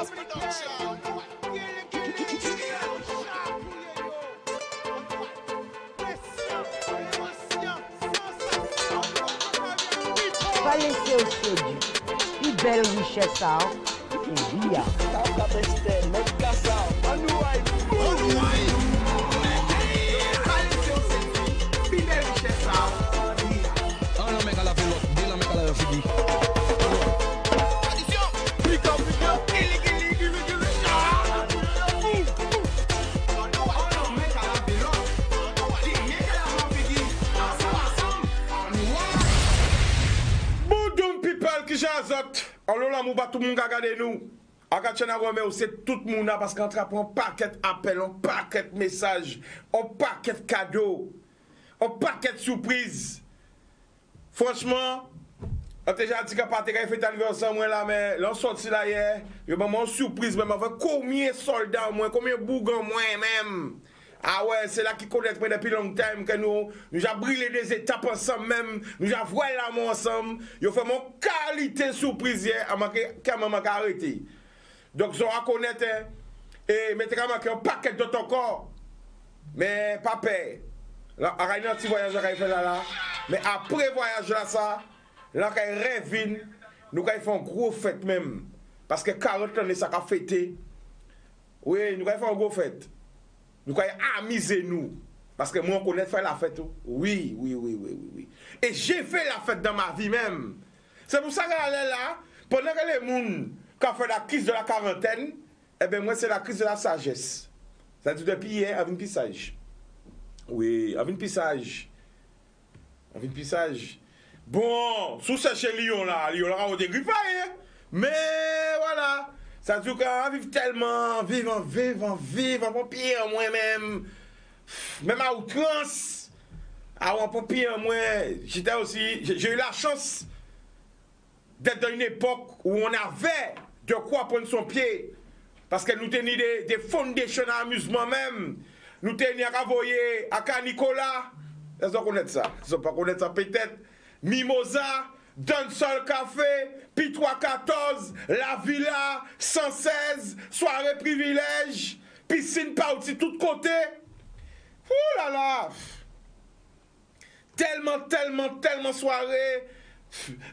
Pas laisser au séduit. Une belle richesse, ça. Et oui, alors là, tout le monde a regardé nous. C'est tout le monde parce qu'on trappe un paquet d'appels, un paquet de messages, un paquet de cadeaux, un paquet de surprises. Franchement, on a déjà dit qu'on n'a pas fait anniversaire, moi là, mais l'on sorti là hier, il y a une surprise, même avec combien de soldats, combien de bougons, même. Ah ouais, c'est là qui connaît depuis longtemps que nous avons brûlé des étapes ensemble même, nous avons voyé l'amour ensemble, nous avons fait mon qualité surprise hier, à maman qui a arrêté. Donc, je reconnaître et mettez un paquet d'autres corps. Mais pas peur. Là, il y a un petit voyage qui fait là. Mais après le voyage là, ça, là, quand il revient, nous avons fait un gros fête même. Parce que 40 ans, ça a fêté. Oui, nous avons fait un gros fête. Nous avons amusé nous. Parce que moi, on connaît faire la fête. Oui. Et j'ai fait la fête dans ma vie même. C'est pour ça que là, pendant que les gens qui ont fait la crise de la quarantaine, eh bien, moi, c'est la crise de la sagesse. C'est-à-dire depuis hier, avec un pissage. Oui, avec un pissage. Avec un pissage. Bon, sous ce Lyon là, on est griffé. Mais voilà. Ça veut dire qu'on vit tellement, vivre, pour pire moi-même. Même à outrance. Pour pire moi, j'étais aussi, j'ai eu la chance d'être dans une époque où on avait de quoi prendre son pied. Parce que nous tenions des fondations d'amusement même. Nous tenions à voyer à Nicolas. Est-ce qu'on connaît ça? Ils ne pas connaître ça peut-être. Mimosa, Dancehall Café, P314, La Villa, 116, Soirée Privilège, Piscine Party, tout côté. Ouh là là! Tellement soirée.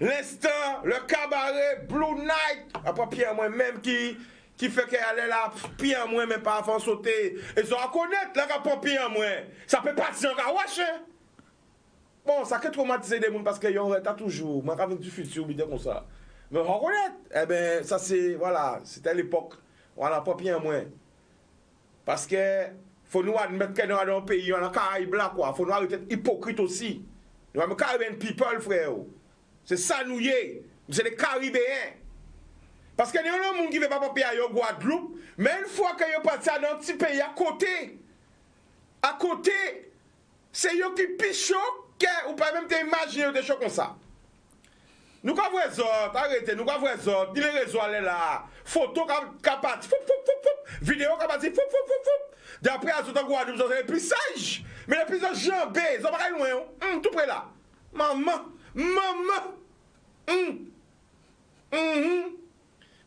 L'instant, le cabaret, Blue Night. Après, Pierre, moi-même qui fait qu'elle est là, Pierre, moi, même pas avant sauter. Et ils ont reconnaître, là, qu'après Pierre, moi. Ça peut pas dire qu'à wash, hein? Bon, ça peut traumatiser des gens parce qu'ils ont toujours. Moi, avec du futur, mais comme ça. Mais on reconnaît. Eh bien, ça, c'est, voilà, c'était l'époque. Voilà, pas Pierre, moi. Parce que, faut nous admettre que nous sommes dans un pays, on a un Caraïbes là, quoi. Faut nous arrêter d'être hypocrite aussi. Nous sommes Caribbean people, frère. C'est ça nous y est. C'est des Caribéens. Parce que nous avons des gens qui ne veulent pas payer à Guadeloupe, mais une fois qu'ils sont partis dans un petit pays à côté, c'est eux qui pichent, ou pas même t'imaginer des choses comme ça. Nous avons des autres, arrêtez, nous avons des autres, les réseaux là, photos qui partent, vidéos qui partent, d'après les autres Guadeloupe, ils ont des pissages, mais les pissages jambés, ils sont pas loin, tout près là. Maman.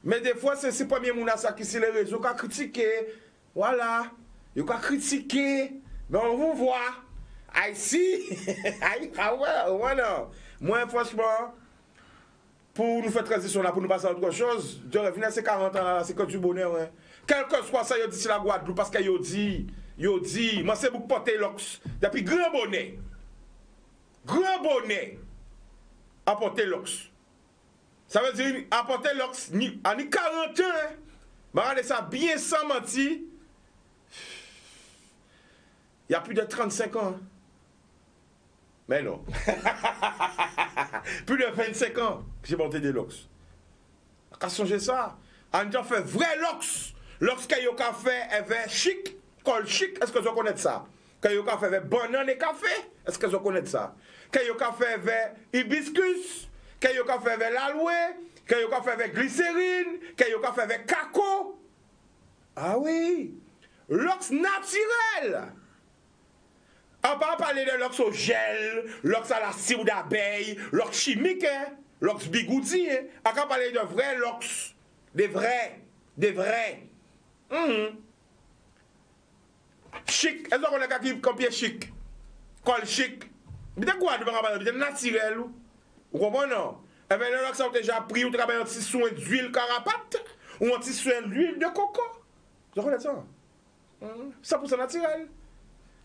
Mais des fois, c'est ce premier monde qui sur les réseaux qui a critiqué. Voilà. Il a critiqué. Mais on vous voit. Ici. Voilà. Moi, franchement, pour nous faire transition là, pour nous passer à autre chose, je reviens à ces 40 ans là, c'est que du bonheur. Hein. Quel que soit ça, il dit c'est la Guadeloupe parce qu'il dit, moi c'est pour porter l'ox. Depuis grand bonnet. Apporter l'ox. Ça veut dire apporter l'ox en 40 ans. Regardez ça bien sans mentir. Il y a plus de 35 ans. Mais non. Plus de 25 ans que j'ai porté des lox. Qu'à songer ça? On a fait vrai lox. Lox qu'il y a fait avec chic, col chic. Est-ce que vous connaissez ça? Qu'il y a fait avec banane et café. Est-ce que vous connaissez ça? Qu'il y a fait avec hibiscus. Qu'il y a fait avec l'aloe. Qu'il y a fait avec glycérine. Qu'il y a fait avec caco. Ah oui. Lox naturel. On va parler de l'ox au gel, l'ox à la cire d'abeille, l'ox chimique, l'ox bigoudi. On va parler de vrais l'ox, des vrais. Des vrais. Chic. Est-ce qu'on a qui copier chic? Col chic. Mais de quoi tu vas parler? C'est naturel. Vous comprenez non? Eh bien, là, ça a déjà pris, ou travaille un petit soin d'huile carapate, ou un petit soin d'huile de coco. Vous connaissez ça? 100% naturel.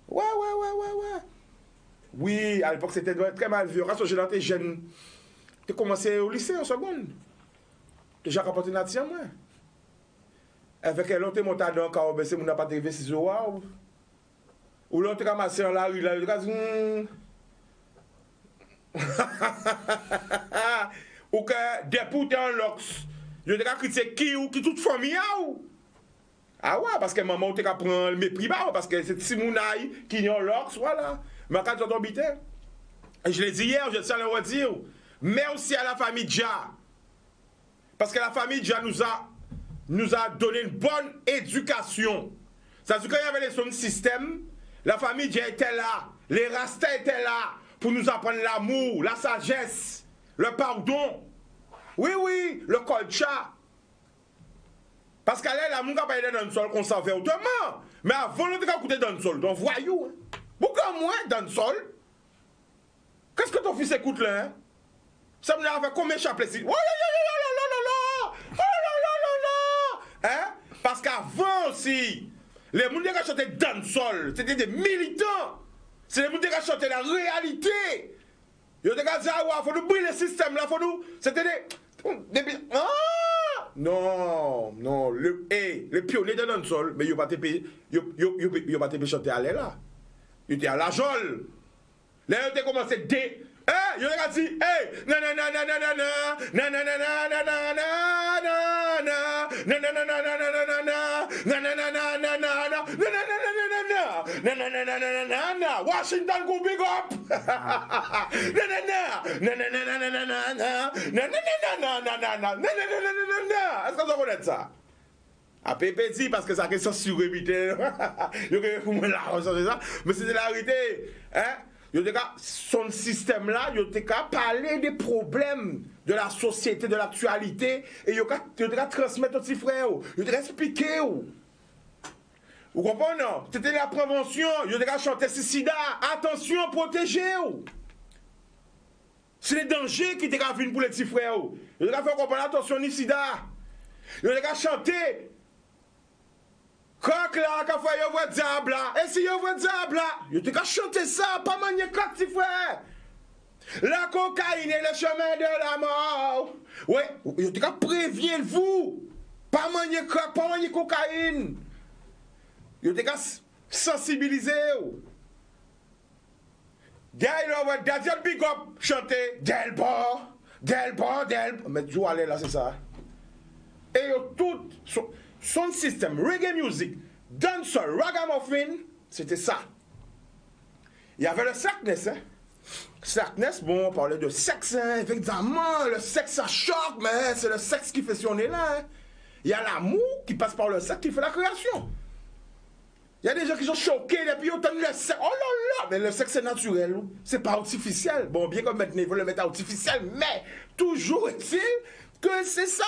Ouais. Oui, à l'époque, c'était très mal vu. Quand j'étais jeune, tu commencé au lycée en seconde. Tu as rapporté nature, moi. Avec l'autre monté dans le carreau, c'est mon n'a pas arrivé 6 jours. Ou l'autre ramassé dans la rue, là, il a dit, ou que des poutes en lox. Je te critiquer qui toute famille. Ah ouais, parce que maman te prend le mépris parce que c'est Timounaï qui est en lox, voilà. Mais quand tu as habité, je l'ai dit hier, je tiens à le redire. Merci à la famille Dja. Parce que la famille Dja nous a donné une bonne éducation. Ça veut dire qu'il y avait les sons système, la famille Dja était là, les Rastas étaient là pour nous apprendre l'amour, la sagesse, le pardon. Oui, le colcha. Parce qu'elle est là, mon gars, pas dans le sol qu'on s'en fait autrement. Mais avant, on a écouté dans le sol. Donc, voyou. Pourquoi moi, dans le sol? Qu'est-ce que ton fils écoute là? Hein? Ça me fait combien de chapelets ici? Hein? Parce qu'avant aussi, les gens qui chantaient dans le sol, c'était des militants. C'est les gens qui chantaient la réalité. Ils ont dit, il faut nous brûler le système là, faut nous. C'était des. Ah! Non, les pionniers de dans le sol, mais ils n'ont pas été chanter à l'air là. Ils étaient à la jole. Là, ils ont commencé à dé. Ils ont dit, Washington go big up. Est-ce que vous connaissez ça? À Pépé dit parce que ça question sur éviter. Mais c'est la réalité. Son système là, il a parlé des problèmes de la société, de l'actualité, et il a transmettre aux petits frères, il a expliqué. Vous comprenez? C'était la prévention, il a chanté sida, attention, protégez. C'est les dangers qui étaient venus pour les petits frères. Il a fait comprendre attention, ni sida. Il a chanté. Quand là, quand vous voyez diable là, et si vous voyez diable là, vous avez chanté ça, pas manier quand petit frère. La cocaïne est le chemin de la mort. Oui, vous avez prévenir vous, pas manier crack, pas manier cocaïne. Vous avez sensibiliser. Daniel Big Up chanter Delbo. Mais tu aller là, c'est ça. Et tout. Son système, reggae music, dancehall, ragamuffin, c'était ça. Il y avait le Slackness. Slackness, bon, on parlait de sexe, évidemment, le sexe ça choque, mais c'est le sexe qui fait sonner là. Il y a l'amour qui passe par le sexe qui fait la création. Il y a des gens qui sont choqués et puis ils entendent le sexe. Oh là là, mais le sexe c'est naturel, c'est pas artificiel. Bon, bien comme maintenant ils veulent le mettre artificiel, mais toujours est-il que c'est ça.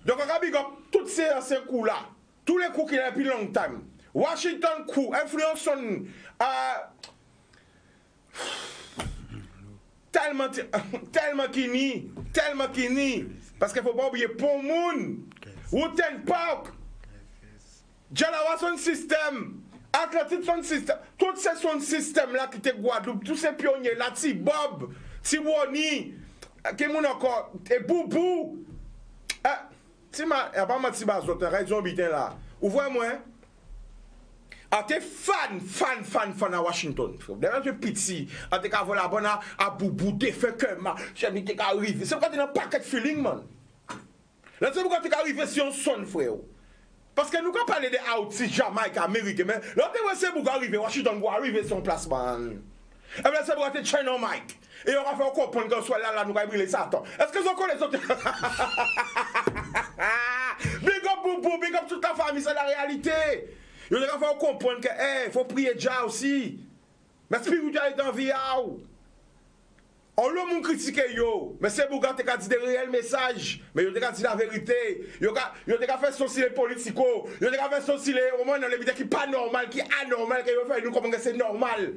Donc, on a big up tous ces coups-là, tous les coups qu'il a depuis longtemps. Washington coup, influence tellement qui ni, parce qu'il ne faut pas oublier pour moun, Wooten Park, Jalawa son système, Atlantique son système, tous ces son système là qui étaient Guadeloupe, tous ces pionniers là, Bob, Tiwoni, qui moun encore, et Boubou. Si ma, a pas menti bazot, raison bitin là. Ouvrez-moi. A te fan à Washington. D'ailleurs, je petit. A te ka vola bonne à boubou de fait que ma, j'aime te ka arriver. C'est pourquoi tu n'as pas de feeling man. Là c'est pourquoi tu ka arriver si on sonne frère. Parce que nous quand parler de Haïti, Jamaïque, Amérique, mais là c'est pourquoi arriver Washington va arriver son place man. Et bien c'est pourquoi tu China Mike. Et on va faire comprendre qu'on soit là, nous allons brûler Satan. Est-ce que vous connaissez ça? Big up Boubou, big up toute la famille, c'est la réalité. Il va faire comprendre que, faut prier déjà aussi. Mais spiritualité en vie. On l'a moun critiqué yo, mais c'est pour garder des réels messages, mais yo te dit la vérité. Yo te fait sauciller politico, yo te fait sauciller au moins dans les vidéos qui pas normal, qui anormal que yo fait nous comprendre que c'est normal.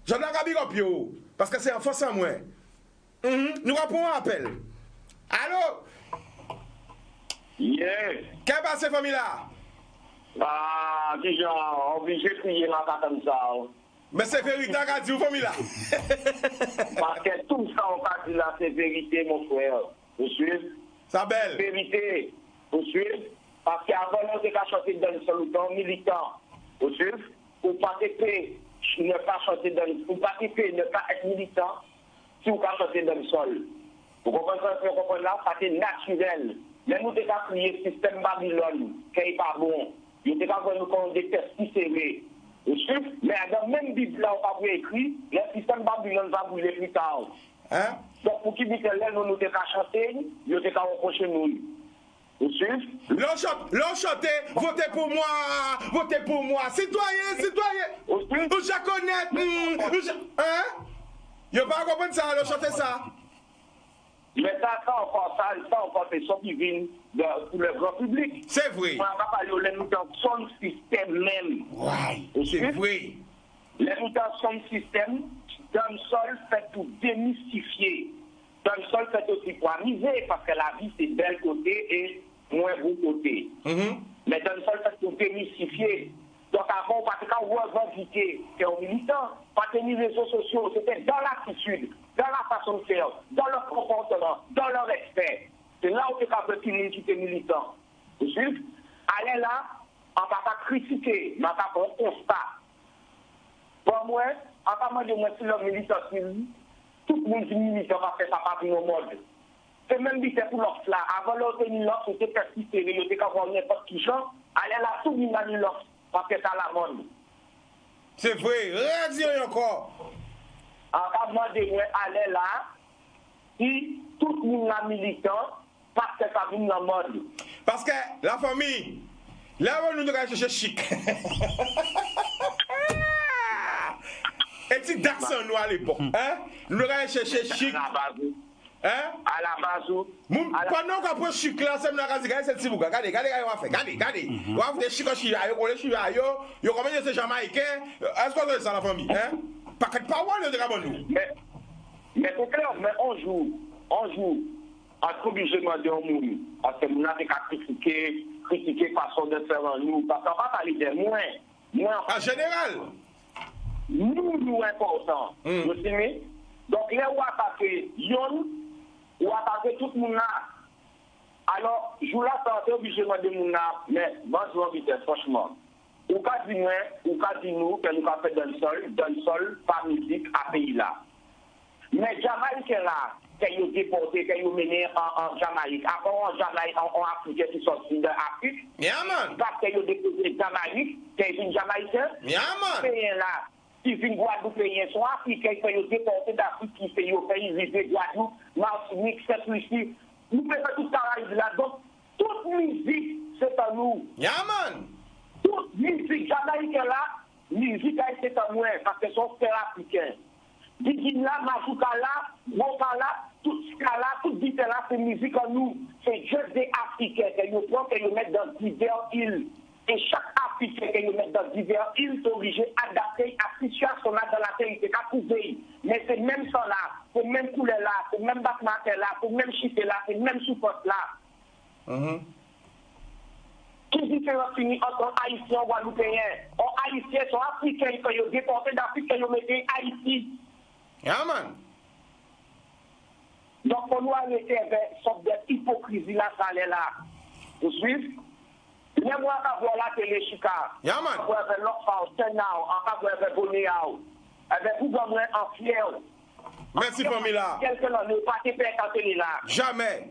J'en ai big up yo parce que c'est en force en moi. Nous répondons à appel. Allô? Yes. Qu'est-ce passe famille là? Ah, déjà, obligé de crier dans la comme ça. Mais c'est vérité qu'a dit famille là. Parce que tout ça, on va dire là, c'est vérité, mon frère. Vous suivez? Ça belle. Vérité. Vous suivez? Parce qu'avant, on était qu'à chanter dans le sol, dans militant. Vous suivez? Ou pas ne pas chanter dans le sol. Ou pas ne pas être militant, si vous pas chanter dans le sol. Vous comprenez là? Ça c'est naturel. Mais nous, devons crier le système Babylone, qui n'est pas bon. Nous devons nous des tests qui serrés. Mais dans la même Bible, là, on va écrit, le système Babylone va brûler plus tard. Hein? Donc, pour qui dit que là, nous devons chanter, nous devons reprocher nous. Vous suivez? L'on chante, votez pour moi, citoyen. Ou je connais, hein? Yo pas comprendre ça, l'on chante ça. Mais ça encore, c'est ça qui vient pour le grand public. C'est vrai. On va parler de son système même. Ouais, c'est vrai. Les mutations de système, dans le sol, fait pour démystifier. Dans le sol, fait aussi pour amuser, parce que la vie, c'est bel côté et moins beau côté. Mais dans le sol, fait pour démystifier. Donc avant, parce qu'on voit revendiquer que aux militants, parce que les réseaux sociaux, c'était dans l'attitude, dans la façon de faire, dans leur comportement, dans leur respect. C'est là où c'est qu'un petit monde qui était militant. Vous suivez? Allez là, on va pas critiquer, mais on va faire un constat. Pour moi, on va pas demander moi si le militant, tout le monde qui militant va faire ça par nos modes. C'est même dit pour l'offre là. Avant l'autre, c'était persisté, il était qu'à voir n'importe qui genre. Allez là, tout le monde a mis l'offre. Parce que ça la mode. C'est vrai, réaction encore. En cas de moi aller là, si tout le monde est militant, parce que ça vient dans la mode. Parce que la famille, là où nous devons chercher chic. Et petit d'accent nous à l'époque. Hein? Nous devons chercher chic. Hein? À la base, pendant qu'on prend chic là, c'est nous regardez cette sibouga. Regardez, regardez. On va faire chic chic yo comment c'est jamaïcain. Est-ce qu'on ça la famille, hein? Paquet de paroles de rabon nous. Mais c'est clair, mais on joue. On est obligé de demander au monde. Parce que nous n'avons qu'à critiquer façon de faire en nous. Parce qu'on va parler de moins. En général. Nous important. Vous savez? Donc, là où attaquer Yon, ou attaquer tout le monde là. Alors, je vous l'ai obligé de demander mon là, mais moi je vous dis franchement. Ou qu'a dit moi, ou qu'a dit nous, que nous avons fait dans le sol, pas musique à pays là. Mais Jamaïque là, qu'ils ont déporté, qu'ils ont mené en Jamaïque. Après en Jamaïque, en Afrique, qui sont sortis de l'Afrique. Yeah, man. Parce qu'ils ont déposé Jamaïque, qu'ils sont Jamaïcains. Yeah, man. Là. Qui viennent Guadeloupéens sont africains qui ont déporté d'Afrique, qui fait au pays, vivre Guadeloupe, Martinique, Saint-Lucie. Nous faisons tout ça là. Donc, toute musique, c'est à nous. Yeah, man. Toute musique, Jamaïque là, musique c'est à moi, parce que sont frères africains. Digine là, Mazouka là, Woka là, tout ce là, toute bite là, c'est musique à nous. C'est juste des Africains que nous prenons, que nous mettons dans diverses îles. Et chaque Africain que nous mettons dans diverses îles est obligé d'adapter à la situation là dans la terre, c'est qu'à trouver. Mais c'est même ça là, c'est même couleur là, c'est même battement là, c'est même chiffre là, c'est même support là. Qui différence finit entre Haïtiens et Guadeloupéens? Les Haïtiens sont Africains qui ont déporté d'Afrique, qui ont mis Haïti. Yeah, man. Donc, pour nous arrêter une sorte d'hypocrisie là, ça est là. Vous suivez? Même moi, quand je vois la télé, Chica, Yeah, man. quand je vois l'Oxford, Tenau, quand je vois Bonéao, vous voyez en fier. Merci, Pamela. Quelqu'un ne peut pas te faire quand télé là. Jamais.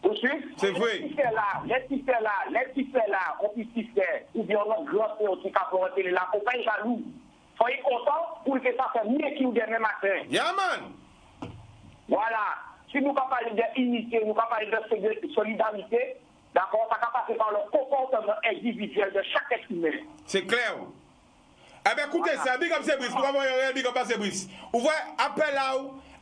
Vous suivez? C'est vrai. Les petits faits là, on peut s'y faire, ou bien on a grand fait aussi quand on va télé là, on pas jaloux. Soyez content pour que ça fait mieux qu'il demain matin. Yeah, man. Voilà. Si nous ne parlons pas d'unité, nous ne parlons pas de solidarité, d'accord, ça va passer par le comportement individuel de chaque être humain. C'est clair. Eh bien, écoutez, voilà. Ça, big up Sebris, pour avoir un big up à Sebris. Vous voyez, appel là,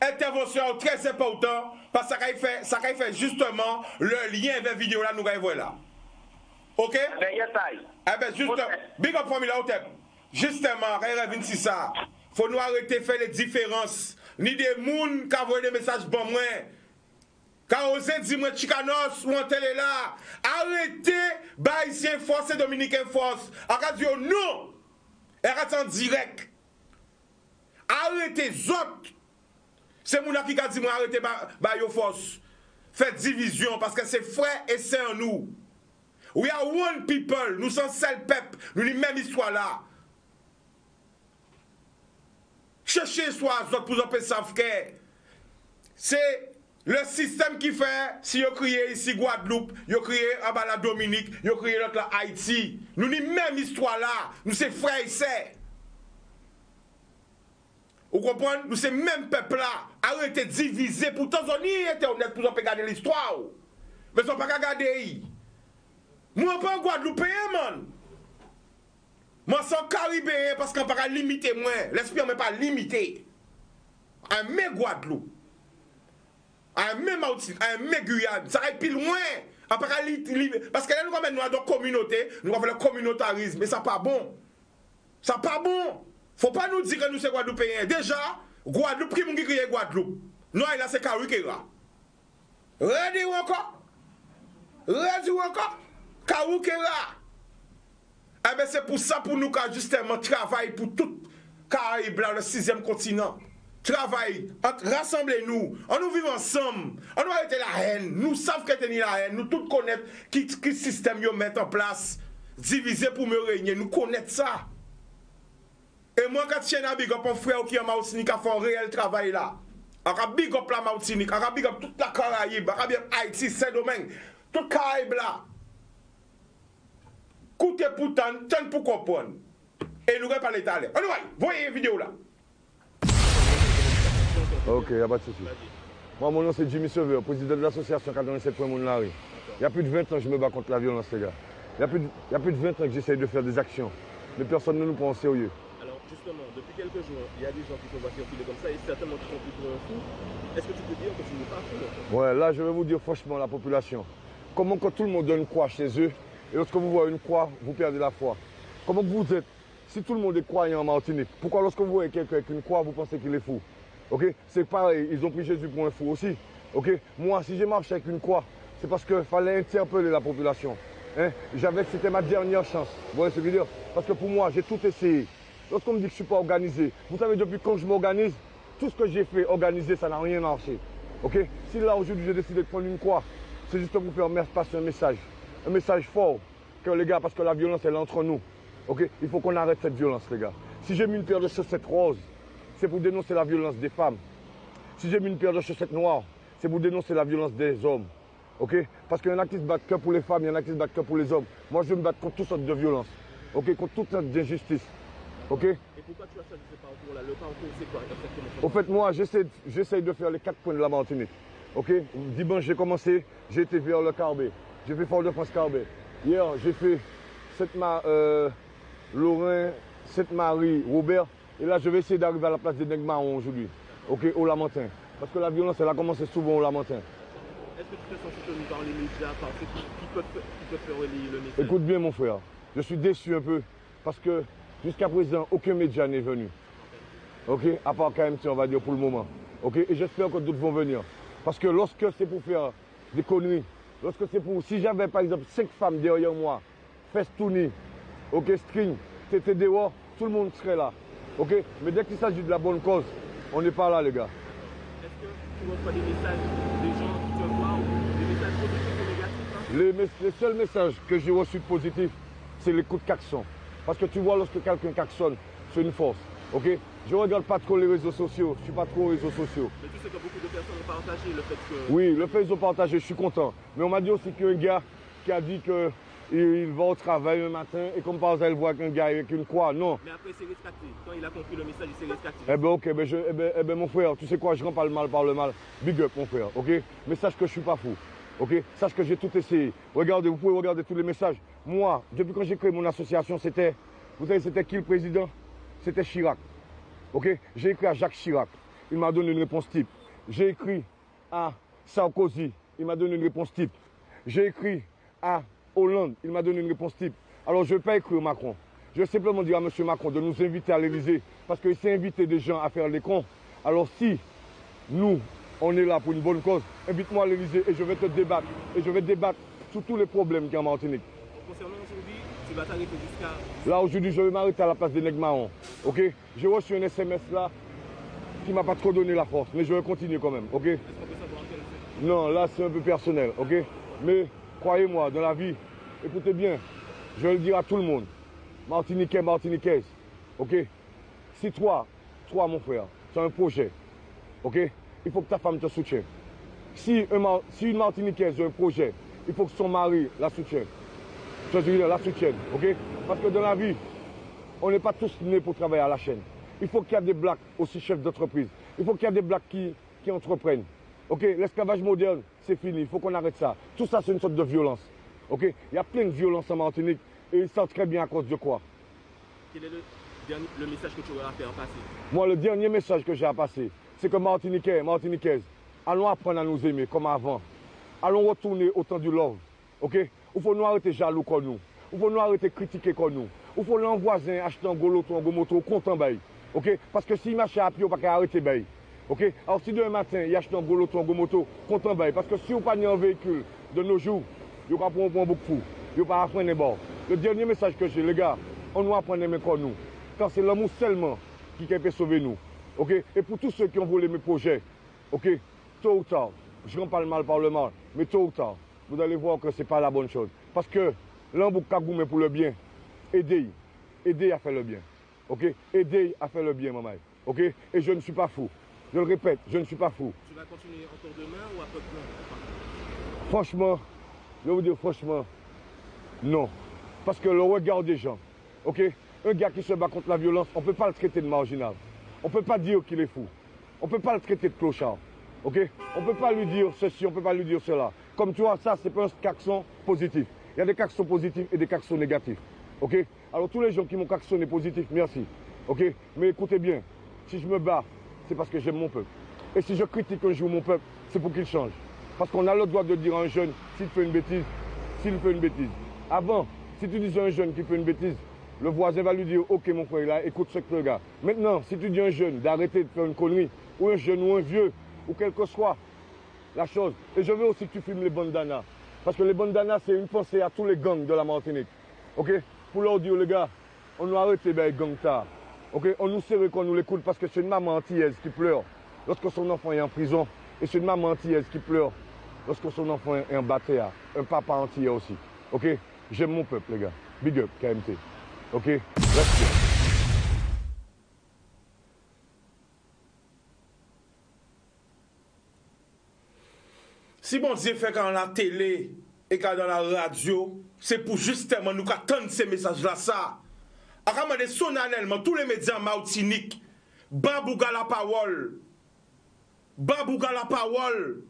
intervention très important parce que ça fait justement le lien vers vidéo là nous allons voir là. OK? Eh bien, justement, big up famille là au thème. Justement, quand il revient sur ça, faut nous arrêter de faire les différences. Ni des moun qui envoient des messages bon moi. Quand on se dit moi Chicanos ou en télé là, arrêtez Baïsien Force et Dominicain Force. Arrêtez non. Arrêtez en direct. Arrêtez autres. C'est moun qui a dit moi arrêtez Baïo Force. Faites division parce que c'est frère et sœur en nous. We are one people. Nous sommes seul peuple. Nous avons la même histoire là. Cherchez soit autres pour nous savent que c'est le système qui fait, si vous criez ici Guadeloupe, vous criez en bas la Dominique, vous criez l'autre là Haïti. Nous avons la même histoire là. Nous sommes frères et sœurs. Vous comprenez? Nous sommes même peuple là. Arrêtez de diviser. Pourtant, on y était honnête pour nous regarder l'histoire. Mais on ne peut pas regarder. Moi, je ne suis pas Guadeloupéen, man. Moi, je suis Caribéen parce qu'on ne peut pas limiter moi. L'esprit ne peut pas limiter. Un mec Guadeloupe. Un mec Martinique. Un mec Guyane. Ça va pile loin. On peut pas limiter. Parce que là, nous avons dans la communauté. Nous avons le communautarisme. Mais ça n'est pas bon. Ça n'est pas bon. Faut pas nous dire que nous sommes Guadeloupéens. Déjà, Guadeloupe, qui est crié Guadeloupe? Non, là, c'est Kaoukera. Ready ou encore? Ready ou encore? Kaoukera. Eh bien, c'est pour ça, pour nous, qu'à justement, travailler pour tout Caraïbe, le 6e continent. Travail, rassemblez-nous, on nous vit ensemble, on nous arrêter la haine, nous savons que c'est la haine, nous tous connaissons qui système ils mettent en place, divisé pour me régner, nous connaissons ça. Et moi, quand je suis un big up, mon frère qui est en Martinique a fait un réel travail là. On a big up la Martinique, on a big up toute la Caraïbe, on a big up Haïti, Saint-Domingue, toute Caraïbe là. Coutez pourtant, tiens pour comprendre. Et nous allons parler tout à l'heure. Voyez la vidéo là. Ok, il n'y a pas de souci. Moi, mon nom c'est Jimmy Sauveur, président de l'association 87 Points Moun-Larry. Il y a plus de 20 ans que je me bats contre la violence, les gars. Il y a plus de 20 ans que j'essaye de faire des actions. Mais personne ne nous prend au sérieux. Alors, justement, depuis quelques jours, il y a des gens qui sont circuler comme ça et certainement qui sont plus pour un fou. Est-ce que tu peux dire que tu n'es pas fou? Ouais, là, je vais vous dire franchement, la population. Comment quand tout le monde donne une croix chez eux, et lorsque vous voyez une croix, vous perdez la foi. Comment vous êtes, si tout le monde est croyant en Martinique, pourquoi lorsque vous voyez quelqu'un avec une croix, vous pensez qu'il est fou? Ok, c'est pareil, ils ont pris Jésus pour un fou aussi. Ok, moi, si j'ai marché avec une croix, c'est parce qu'il fallait interpeller la population. Hein? C'était ma dernière chance. Vous voyez ce que je veux dire? Parce que pour moi, j'ai tout essayé. Lorsqu'on me dit que je ne suis pas organisé, vous savez, depuis quand je m'organise, tout ce que j'ai fait organiser, ça n'a rien marché. Ok, si là, aujourd'hui, j'ai décidé de prendre une croix, c'est juste pour faire passer un message fort, que les gars, parce que la violence, elle est entre nous. Ok, il faut qu'on arrête cette violence, les gars. Si j'ai mis une paire de chaussettes roses, c'est pour dénoncer la violence des femmes. Si j'ai mis une paire de chaussettes noires, c'est pour dénoncer la violence des hommes. Ok? Parce qu'il y en a qui se battent que pour les femmes, il y en a qui se battent que pour les hommes. Moi, je me bats contre toutes sortes de violences. Ok? Contre toutes sortes d'injustices. Ok? Et pourquoi tu as choisi ce parcours-là? Le parcours, c'est quoi exactement? Au fait, moi, j'essaie de faire les 4 coins de la Martinique. Ok? Dimanche, j'ai commencé, j'ai été vers le Carbet. J'ai fait Fort-de-France-Carbet. Hier, j'ai fait Lorrain, Sainte-Marie, Robert. Et là, je vais essayer d'arriver à la place des Nègres-Marrons aujourd'hui, ok, au Lamentin. Parce que la violence, elle a commencé souvent au Lamentin. Est-ce que tu te sens soutenu par les médias, par ceux qui peuvent faire relayer le message? Écoute bien, mon frère, je suis déçu un peu, parce que jusqu'à présent, aucun média n'est venu. Ok, à part KMT, on va dire, pour le moment. Ok, et j'espère que d'autres vont venir. Parce que lorsque c'est pour faire des conneries, lorsque c'est pour... Si j'avais, par exemple, 5 femmes derrière moi, festouni, ok, string, t'étais dehors, tout le monde serait là. Ok, mais dès qu'il s'agit de la bonne cause, on n'est pas là, les gars. Est-ce que tu reçois des messages des gens qui te voient ou des messages positifs ou négatifs? Les seuls messages que j'ai reçus positifs, c'est les coups de klaxon. Parce que tu vois, lorsque quelqu'un klaxonne, c'est une force. Ok, je ne regarde pas trop les réseaux sociaux, je ne suis pas trop aux réseaux sociaux. Mais tu sais que beaucoup de personnes ont partagé le fait que... Oui, le fait qu'ils ont partagé, je suis content. Mais on m'a dit aussi qu'il y a un gars qui a dit que... Il va au travail un matin et comme par hasard, il voit qu'un gars avec une croix. Non. Mais après, c'est rescapé. Quand il a compris le message, il s'est rescapé. Eh ben ok, mon frère, tu sais quoi, je rends pas le mal par le mal. Big up, mon frère, ok? Mais sache que je suis pas fou, ok? Sache que j'ai tout essayé. Regardez, vous pouvez regarder tous les messages. Moi, depuis quand j'ai créé mon association, vous savez, c'était qui le président? C'était Chirac, ok? J'ai écrit à Jacques Chirac. il m'a donné une réponse type. J'ai écrit à Sarkozy, il m'a donné une réponse type. J'ai écrit à Hollande, il m'a donné une réponse type. Alors je ne vais pas écrire Macron. Je vais simplement dire à M. Macron de nous inviter à l'Élysée parce qu'il s'est invité des gens à faire les cons. Alors si nous, on est là pour une bonne cause, invite-moi à l'Élysée et je vais te débattre. Et je vais débattre sur tous les problèmes qu'il y a en Martinique. Concernant aujourd'hui, tu vas t'arrêter jusqu'à... Là aujourd'hui, je vais m'arrêter à la place des nègres marrons. Ok? J'ai reçu un SMS là qui ne m'a pas trop donné la force, mais je vais continuer quand même. Ok? Est-ce qu'on peut savoir quel fait? Non, là c'est un peu personnel. Ok? Mais croyez-moi, dans la vie, écoutez bien, je vais le dire à tout le monde. Martiniquais, Martiniquaise. Ok? Si toi, mon frère, tu as un projet, ok? Il faut que ta femme te soutienne. Si une Martiniquaise a un projet, il faut que son mari la soutienne. Je veux dire, la soutienne, ok? Parce que dans la vie, on n'est pas tous nés pour travailler à la chaîne. Il faut qu'il y ait des blacks aussi chefs d'entreprise. Il faut qu'il y ait des blacks qui entreprennent. Ok? L'esclavage moderne, c'est fini. Il faut qu'on arrête ça. Tout ça, c'est une sorte de violence. Ok? Il y a plein de violence en Martinique et ils savent très bien à cause de quoi. Quel est le message que tu aurais à faire passer? Moi, le dernier message que j'ai à passer, c'est que Martiniquais, Martiniquaises, allons apprendre à nous aimer comme avant. Allons retourner au temps du love. Ok? Il faut nous arrêter jaloux comme nous. Il faut nous arrêter critiquer comme nous. Il faut l'en voisin acheter un gros loto, un gros moto, content bail. Ok? Parce que s'il marche à pied, on ne peut pas arrêter bail. Ok? Alors si demain matin, il achète un gros loto, un gros moto, content bail. Parce que si on pas un véhicule de nos jours, il n'y aura pas un bon fou. Il n'y aura pas apprendre les bords. Le dernier message que j'ai, les gars, on doit apprendre à aimer comme nous. Car c'est l'amour seulement qui peut sauver nous. Ok? Et pour tous ceux qui ont volé mes projets, ok? Tôt ou tard, je ne rends pas le mal par le mal, mais tôt ou tard, vous allez voir que ce n'est pas la bonne chose. Parce que l'embou kagoumé pour le bien, aidez à faire le bien. Ok? Aidez à faire le bien, maman. Ok? Et je ne suis pas fou. Je le répète, je ne suis pas fou. Tu vas continuer encore demain ou après demain? Franchement, je vais vous dire franchement, non. Parce que le regard des gens, ok? Un gars qui se bat contre la violence, on ne peut pas le traiter de marginal. On ne peut pas dire qu'il est fou. On ne peut pas le traiter de clochard. Ok? On ne peut pas lui dire ceci, on ne peut pas lui dire cela. Comme tu vois, ça, c'est pas un klaxon positif. Il y a des klaxons positifs et des klaxons négatifs. Ok? Alors tous les gens qui m'ont klaxonné positif, merci. Ok? Mais écoutez bien, si je me bats, c'est parce que j'aime mon peuple. Et si je critique un jour mon peuple, c'est pour qu'il change. Parce qu'on a le droit de dire à un jeune s'il fait une bêtise, Avant, si tu dis à un jeune qui fait une bêtise, le voisin va lui dire, ok mon frère, là, écoute ce que tu regardes. Maintenant, si tu dis à un jeune d'arrêter de faire une connerie, ou un jeune ou un vieux, ou quelle que soit la chose. Et je veux aussi que tu filmes les bandanas. Parce que les bandanas, c'est une pensée à tous les gangs de la Martinique. Ok? Pour leur dire, les gars, on nous arrête les gangs tard. Ok? On nous serre qu'on nous l'écoute parce que c'est une maman antillaise qui pleure lorsque son enfant est en prison. Et c'est une maman antillaise qui pleure lorsque son enfant est en bataille. Un papa antillais aussi. Ok? J'aime mon peuple, les gars. Big up, KMT. Ok? Respect. Si bon Dieu fait quand la télé et quand dans la radio, c'est pour justement nous attendre ces messages-là, ça. À demander solennellement tous les médias martiniques, Babouga la parole. Babouga la parole.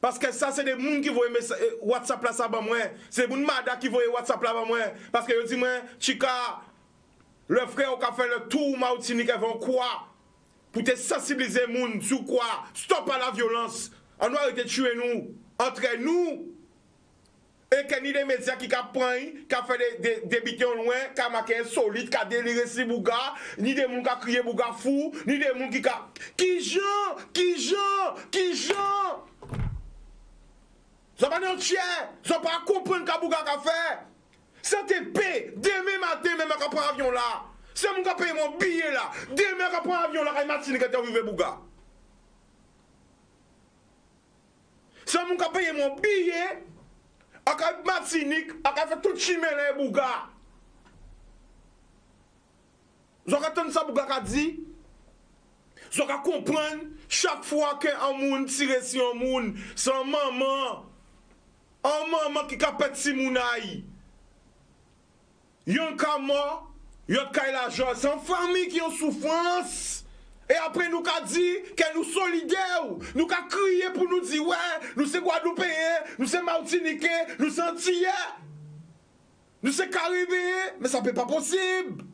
Parce que ça, c'est des gens qui voient WhatsApp là, ça, moi. C'est des gens qui voient WhatsApp là, moi. Parce que je dis, moi, Chika, le frère qui a fait le tour Martinique, ils vont quoi? Pour te sensibiliser les gens sur quoi? Stop à la violence. On doit arrêter de tuer nous, entre nous. Et que ni des médias qui prennent, qui fait des bitons loin, qui a marqué insolite, qui a déliré si bouga, ni des gens qui a crié bouga fou, ni des gens qui a... Qui Jean? Ça va nous tuer, ça va pas comprendre ce bouga a fait. C'était paix, demain matin, même quand prend avion là. C'est mon qui a payé mon billet là. Demain quand prend avion là, il m'a dit que tu as vu bouga. C'est mon qui a payé mon billet. A Martinique, a fait tout chimé là bouga. Vous avez entendu ça bouga a dit? Vous avez comprendre chaque fois qu'un monde tire sur un monde, c'est un maman qui capte si mounaï. Yon ka mort, yon ka la joie, c'est une famille qui en souffrance. Et après nous qu'a dit que nous solidaires, nous qu'a crié pour nous dire ouais, nous c'est Guadeloupéens, nous c'est Martiniquais, nous c'est Antillais, nous c'est Caribéens, mais ça peut pas possible.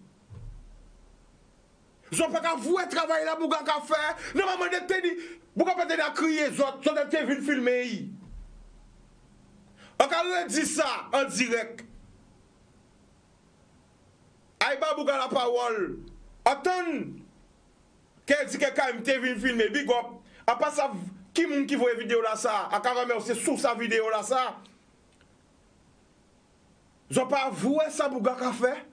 Ils n'ont pas qu'à vouer travailler là, pour qu'à faire. Non, maman, de dit, pourquoi pas te crier, les autres, sont de venir filmer. On a dit ça en direct. Aïba Bouga la parole. Attends. Qu'elle dit que quand tu viens filmer, big up. À part ça, qui moun qui voit vidéo là ça? À carrément, c'est sous sa vidéo là ça. Ils n'ont pas avoué ça Bouga qu'a fait.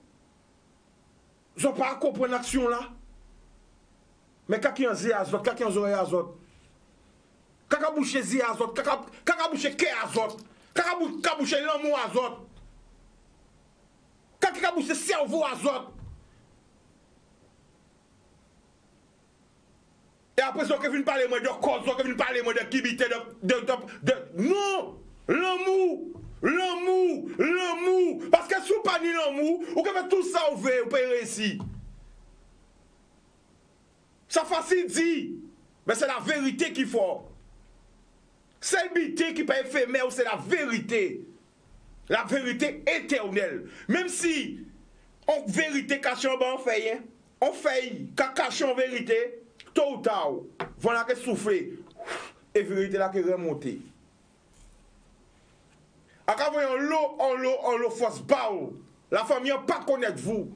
Ils n'ont pas compris l'action là. Mais quand il y a un zé azot, quand il y a un oreille azot, quand il y a un bouché zé azot, quand il y a un bouché ké azot, quand il y a un bouché l'amour azot, quand il y a un bouché cerveau azot. Et après, ça, que vient parler de cause, ça, que vient parler de kibité, de... Non! L'amour! Parce que si vous pas ni l'amour, vous pouvez tout ça ouvrir, vous pouvez réussir. Ça facile dit, mais c'est la vérité qu'il faut. C'est le bité qui peut être éphémère, c'est la vérité. La vérité éternelle. Même si, en vérité, cachée en bas, on fait rien. On fait, caché en vérité, tôt ou tard, voilà que souffler, et vérité là qui remonte. Quand vous voyez en l'eau, force bas, la famille n'a pas connaître vous.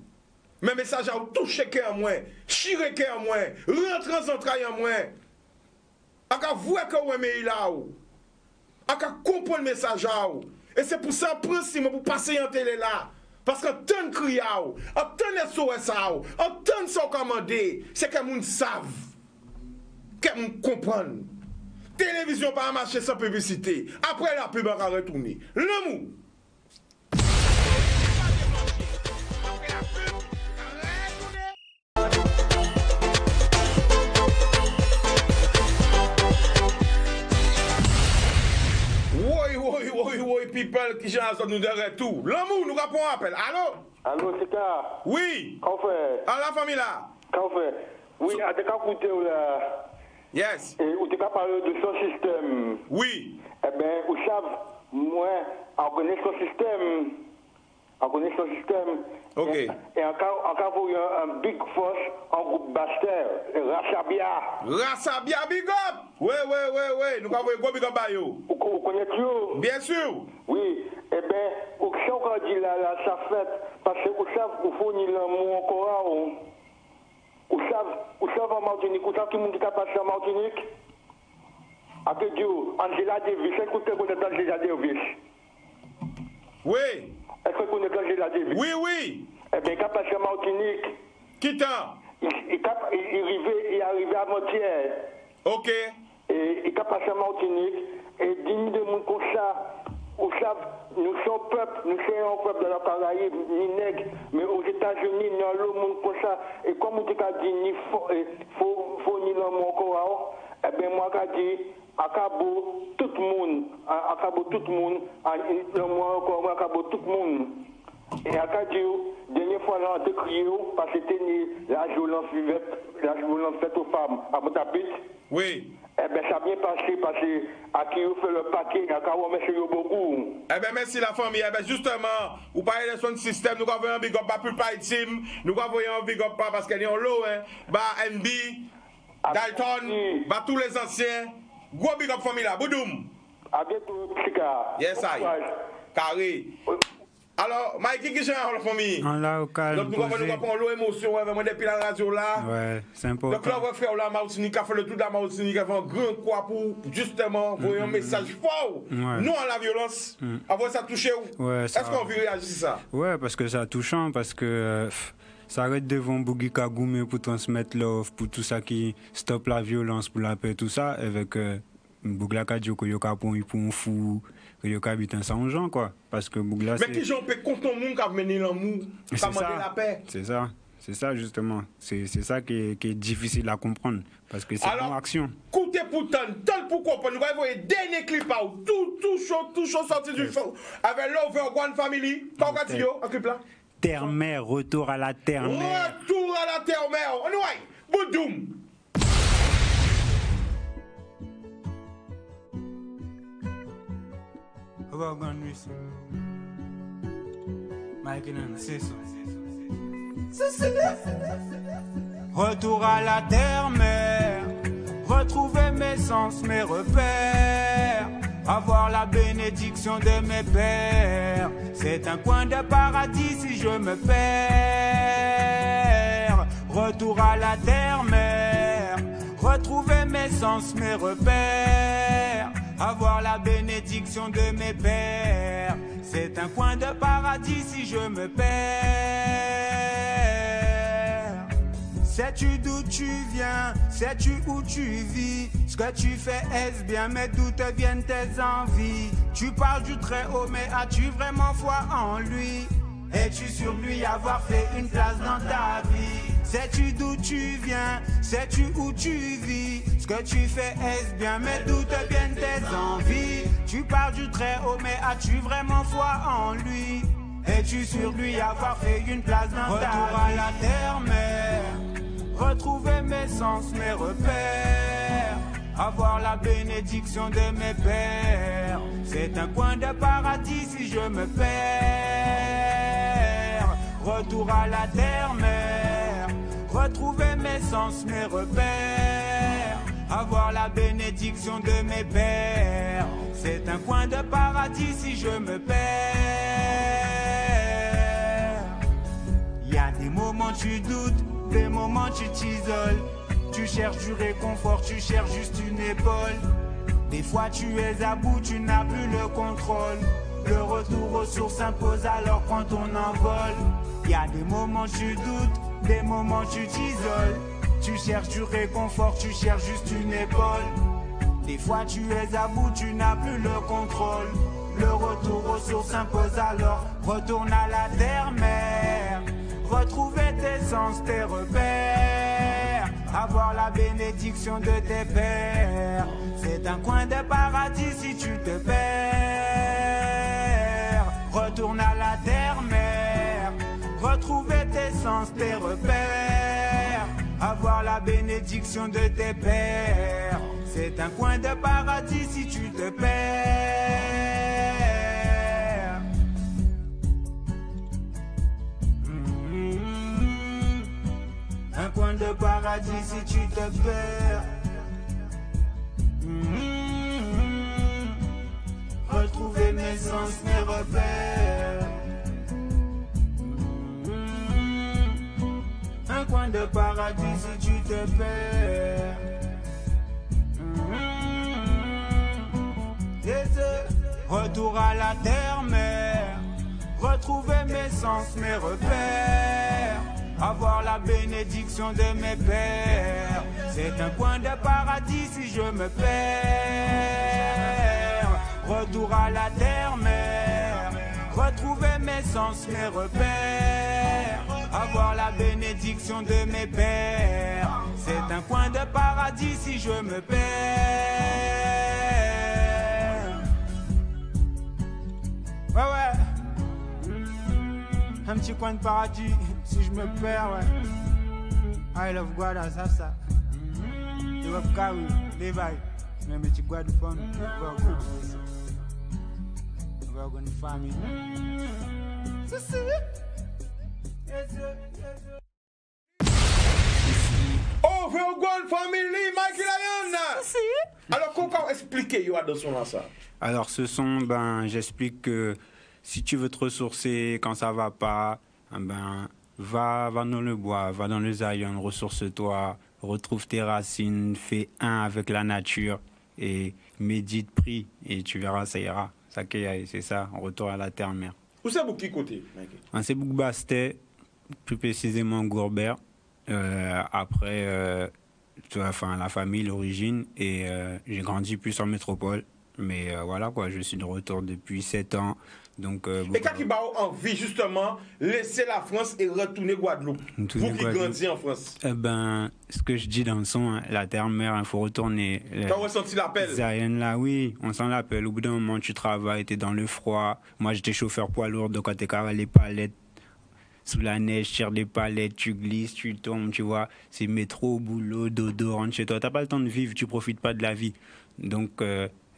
Mais message à vous toucher qu'un moins, chirer qu'un moins, rentrer en entrailles en moins. Quand vous voyez que vous aimez là, quand comprendre le message à vous. Et c'est pour ça, principe, pour passer en télé là. Parce qu'en tant que cri à vous, en tant que SOS à vous, en tant que son commandé, c'est que les gens savent, que les gens comprennent. Télévision pas marcher sans publicité. Après la pub va retourner. L'amour. Oui, people qui j'en nous de retour. L'amour, nous répondons à appel. Allô? Allô, c'est ça? Oui. Qu'en fait? À la famille là? Qu'en fait? Oui, à tes cas là. Yes. Et où tu as parlé de son système. Oui. Eh bien, vous savez, moi, on connaît son système. On connaît son système. Ok. Et en cas où il y a un big force en groupe Baster, Rassabia. Rassabia, big up. Oui. Nous avons un gros big up à vous. Vous connaissez? Bien sûr. Oui. Eh bien, vous savez qu'on dit là, ça fait, parce que vous savez, vous fournissez l'amour encore. Vous savez en Martinique, vous savez qui monde qui a passé en Martinique? À que Dieu, Angela Davis, est-ce que vous connaissez Angela Davis? Oui. Est-ce que vous connaissez Angela Davis? Oui. Eh bien, il a passé en Martinique. Qui t'en? Il est arrivé à Montière. Ok. Et il a passé en Martinique. Et 10 000 de monde comme ça. Vous savez, nous sommes peuple, nous sommes un peuple de la Caraïbe, ni nègre, mais aux États-Unis, nous avons le monde comme ça. Et comme on a dit, il faut ni l'homme encore, eh bien, moi, je dis, acabo tout le monde, acabo tout le monde. Et à dit, dernière fois, là, on a crié, parce que c'était la violence faite aux femmes à Montapit. Oui. Eh bien, ça a bien passé parce que à qui vous fait le paquet, à qui vous mettez beaucoup. Eh bien, merci la famille. Eh bien, justement, vous parlez de son système, nous avons un big up, pas plus pas team, nous avons un big up, pas parce qu'elle est en lot, hein. Bah, NB, Dalton, bah, tous les anciens. Gros big up famille là, Boudoum. À bientôt, Pika. Yes, I. Carré. Alors, Mikey, qui j'ai la famille? On l'a au calme. Donc, nous avons l'eau émotion, vraiment, depuis la radio là. Ouais, c'est important. Donc, là, on va faire la Martinique, a fait le tour de la Martinique, a fait un grand quoi pour justement envoyer un message fort. Non à la violence. Avoir ça touché où? Ouais, est-ce qu'on veut réagir ça? Ouais, parce que c'est touchant, parce que ça arrête devant Bougi Kagoumé pour transmettre l'offre, pour tout ça qui stoppe la violence, pour la paix, tout ça, avec Bougla Kadjo, que Yoka pour un fou. Que Yoka habite un sans gens, quoi. Parce que Bougla, mais qui j'en peux contre le monde qui a mené l'amour, qui a demandé la paix? C'est ça justement. C'est ça qui est difficile à comprendre. Parce que c'est une action. Écoutez pourtant, tel pour comprendre, nous allons voir les derniers clips, tout chaud sorti du feu. Avec l'Over One Family, t'as regardé un clip là? Terre-mère, retour à la terre-mère. Retour à la terre-mère. On y va, Boudoum. Mike and Retour à la terre-mère, retrouver mes sens, mes repères, avoir la bénédiction de mes pères. C'est un coin de paradis si je me perds. Retour à la terre-mère, retrouver mes sens, mes repères, avoir la bénédiction de mes pères. C'est un coin de paradis si je me perds. Sais-tu d'où tu viens? Sais-tu où tu vis? Ce que tu fais est-ce bien? Mais d'où te viennent tes envies? Tu parles du Très-Haut, mais as-tu vraiment foi en lui? Es-tu sur lui avoir fait une place dans ta vie? Sais-tu d'où tu viens? Sais-tu où tu vis? Ce que tu fais est-ce bien? Mais d'où te viennent tes envies? Tu parles du Très-Haut, mais as-tu vraiment foi en lui? Es-tu sur lui avoir fait une place dans ta vie? Retour à la terre-mère, retrouver mes sens, mes repères, avoir la bénédiction de mes pères. C'est un coin de paradis si je me perds. Retour à la terre-mère, retrouver mes sens, mes repères, avoir la bénédiction de mes pères. C'est un coin de paradis si je me perds. Y a des moments tu doutes, des moments tu t'isoles. Tu cherches du réconfort, tu cherches juste une épaule. Des fois tu es à bout, tu n'as plus le contrôle. Le retour aux sources s'impose, alors prends ton envol. Y a des moments tu doutes, des moments tu t'isoles. Tu cherches du réconfort, tu cherches juste une épaule. Des fois tu es à bout, tu n'as plus le contrôle. Le retour aux sources s'impose, alors retourne à la terre-mère. Retrouver tes sens, tes repères, avoir la bénédiction de tes pères. C'est un coin de paradis si tu te perds. Retourne à la terre-mère, retrouver tes sens, tes repères, avoir la bénédiction de tes pères. C'est un coin de paradis si tu te perds. Un coin de paradis si tu te perds. Retrouver mes sens, mes repères. Un coin de paradis si tu te perds. Retour à la terre-mère, retrouver mes sens, mes repères, avoir la bénédiction de mes pères. C'est un coin de paradis si je me perds. Retour à la terre-mère, retrouver mes sens, mes repères, avoir la bénédiction de mes pères. C'est un coin de paradis si je me perds. Ouais. Un petit coin de paradis si je me perds, ouais. I love God, ça. Je vais carry, les vibes. Mais un petit God for me. We're going to family. Oh, we're going family, Mikey Lion. Alors, comment expliquer yo dans son ça? Alors, ce son, j'explique que si tu veux te ressourcer quand ça va pas, va dans le bois, va dans le Zion, ressource-toi, retrouve tes racines, fais un avec la nature et médite, prie et tu verras, ça ira. Ça c'est ça, on retourne à la terre-mère. Où c'est pour qui côté? C'est Bouk-Bastet, plus précisément Gourbert. Après, la famille, l'origine, et j'ai grandi plus en métropole. Mais voilà quoi, je suis de retour depuis 7 ans. Donc, et quand il a envie justement laisser la France et retourner Guadeloupe, vous qui grandissez en France? Ce que je dis dans le son, la terre-mère, il faut retourner. T'as ressenti l'appel? Zayen là, oui, on sent l'appel. Au bout d'un moment, tu travailles, t'es dans le froid. Moi, j'étais chauffeur poids lourd, donc quand t'es carré les palettes, sous la neige, tu tires des palettes, tu glisses, tu tombes, tu vois. C'est métro, boulot, dodo, rentre chez toi. T'as pas le temps de vivre, tu profites pas de la vie. Donc,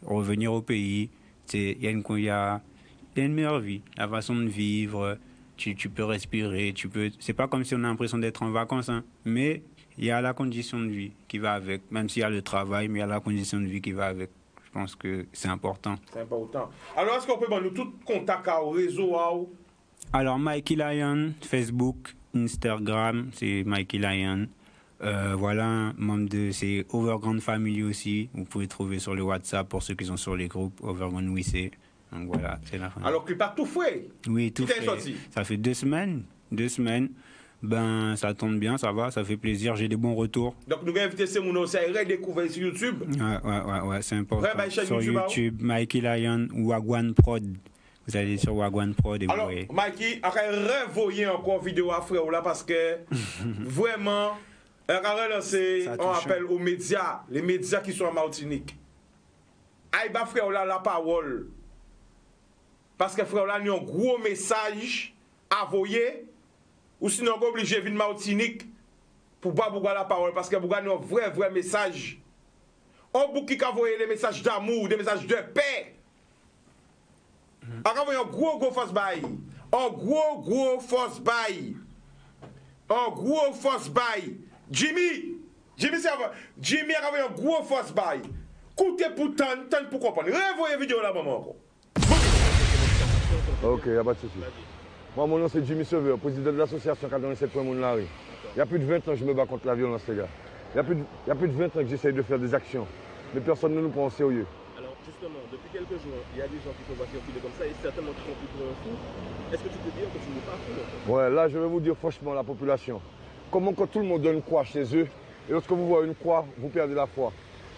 revenir au pays, il y a une meilleure vie, la façon de vivre, tu peux respirer, c'est pas comme si on a l'impression d'être en vacances, hein, mais Il y a la condition de vie qui va avec, même s'il y a le travail, mais il y a la condition de vie qui va avec. Je pense que c'est important. C'est important. Alors, est-ce qu'on peut nous tout contact au réseau? Alors, Mikey Lion, Facebook, Instagram, c'est Mikey Lion. Voilà, membre de c'est Overground Family aussi. Vous pouvez trouver sur le WhatsApp pour ceux qui sont sur les groupes Overground WC. Donc voilà, c'est la fin. Alors qu'il pas tout frais. Oui, tout frais. Ça fait 2 semaines. 2 semaines. Ben, ça tombe bien, ça va, ça fait plaisir, j'ai des bons retours. Donc, nous avons invité ces gens à redécouvrir sur YouTube. Ouais, c'est important. Ouais, sur YouTube, Mikey Lion, Wagwan Prod. Vous allez sur Wagwan Prod et alors, vous voyez. Mikey, on va revoyer encore vidéo à frère là parce que vraiment, on va relancer un appel aux médias, les médias qui sont en Martinique. Aïba frère là la parole. Parce que frère là, il y a un gros message à envoyer. Ou sinon, on est obligé de venir Martinique pour pas avoir la parole. Parce que vous avez un vrai message. On peut qui envoyer des messages d'amour, des messages de paix. On va envoyer un gros force bail. Un gros force bail. Un gros force bail. Jimmy a envoyé un gros force bail. Coutez pour tant pour comprendre. Revoyez la vidéo là, maman. Ok, il n'y a pas de souci. Moi, mon nom c'est Jimmy Sauveur, président de l'association 87 Point Moun-Larry. Il y a plus de 20 ans que je me bats contre la violence, les gars. Il y a plus de 20 ans que j'essaye de faire des actions. Mais personne ne nous prend au sérieux. Alors, justement, depuis quelques jours, il y a des gens qui te voient circuler comme ça et certainement qui sont plus pour un fou. Est-ce que tu peux dire que tu n'es pas fou? Ouais, là, je vais vous dire franchement, la population. Comment quand tout le monde donne une croix chez eux, et lorsque vous voyez une croix, vous perdez la foi.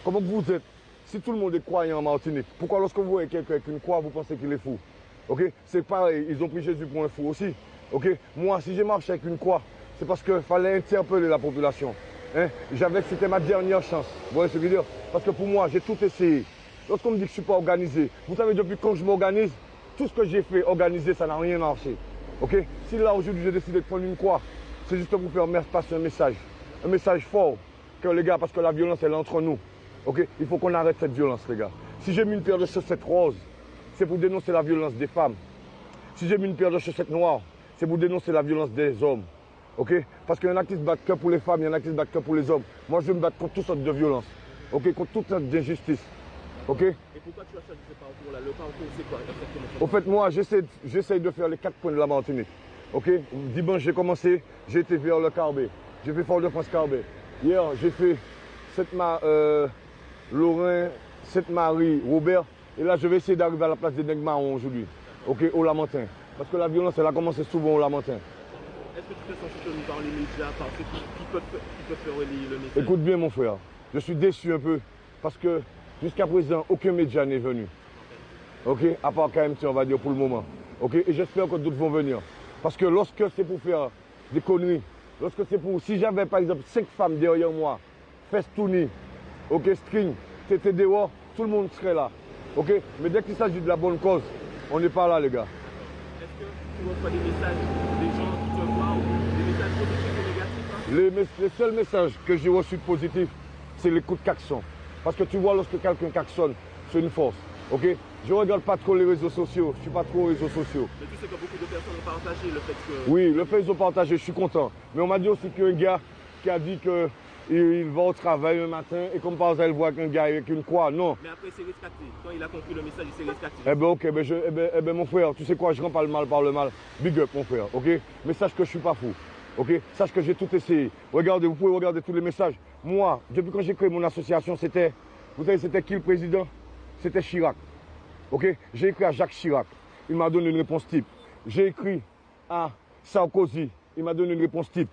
Comment vous êtes, si tout le monde est croyant en Martinique, pourquoi lorsque vous voyez quelqu'un avec une croix, vous pensez qu'il est fou? Ok, c'est pareil, ils ont pris Jésus pour un fou aussi. Ok, moi, si j'ai marché avec une croix, c'est parce qu'il fallait interpeller la population. Hein? C'était ma dernière chance. Vous voyez ce que je veux dire? Parce que pour moi, j'ai tout essayé. Lorsqu'on me dit que je ne suis pas organisé, vous savez, depuis quand je m'organise, tout ce que j'ai fait organiser, ça n'a rien marché. Ok, si là, aujourd'hui, j'ai décidé de prendre une croix, c'est juste pour faire passer un message fort, que les gars, parce que la violence, elle est entre nous. Ok, il faut qu'on arrête cette violence, les gars. Si j'ai mis une paire de chaussettes roses, c'est pour dénoncer la violence des femmes. Si j'ai mis une paire de chaussettes noires, c'est pour dénoncer la violence des hommes. Ok? Parce qu'il y en a qui se battent que pour les femmes, il y en a qui se battent que pour les hommes. Moi, je vais me battre contre toutes sortes de violences. Ok? Contre toutes sortes d'injustices. Ok? Et pourquoi tu as choisi ce parcours-là? Le parcours, c'est quoi exactement? Au fait, moi, j'essaie de faire les 4 points de la Martinique. Ok? Dimanche, j'ai commencé, j'ai été vers le Carbet. J'ai fait Fort-de-France-Carbet. Hier, j'ai fait Lorrain, Sainte-Marie, Robert. Et là, je vais essayer d'arriver à la place des Nègres-Marrons aujourd'hui, ok, au Lamentin. Parce que la violence, elle a commencé souvent au Lamentin. Est-ce que tu te sens soutenu par les médias, par ceux qui peuvent faire relayer le message? Écoute bien, mon frère, je suis déçu un peu, parce que jusqu'à présent, aucun média n'est venu. Ok, à part KMT, on va dire, pour le moment. Ok, et j'espère que d'autres vont venir. Parce que lorsque c'est pour faire des conneries, lorsque c'est pour... Si j'avais, par exemple, 5 femmes derrière moi, festouni, ok, string, c'était dehors, tout le monde serait là. Ok, mais dès qu'il s'agit de la bonne cause, on n'est pas là, les gars. Est-ce que tu reçois des messages des gens qui te voient ou des messages positifs ou négatifs? Les seuls messages que j'ai reçus positifs, c'est les coups de klaxon. Parce que tu vois, lorsque quelqu'un klaxonne, c'est une force. Ok, je ne regarde pas trop les réseaux sociaux, je ne suis pas trop aux réseaux sociaux. Mais tu sais que beaucoup de personnes ont partagé le fait que... Oui, le fait qu'ils ont partagé, je suis content. Mais on m'a dit aussi qu'il y a un gars qui a dit que... il va au travail un matin et comme par hasard, il voit qu'un gars avec une croix. Non. Mais après, c'est rescaté. Quand il a compris le message, il s'est rescaté. Eh ben ok, mon frère, tu sais quoi, je rends pas le mal par le mal. Big up, mon frère, ok? Mais sache que je suis pas fou, ok? Sache que j'ai tout essayé. Regardez, vous pouvez regarder tous les messages. Moi, depuis quand j'ai créé mon association, c'était... Vous savez, c'était qui le président? C'était Chirac, ok? J'ai écrit à Jacques Chirac, il m'a donné une réponse type. J'ai écrit à Sarkozy, il m'a donné une réponse type.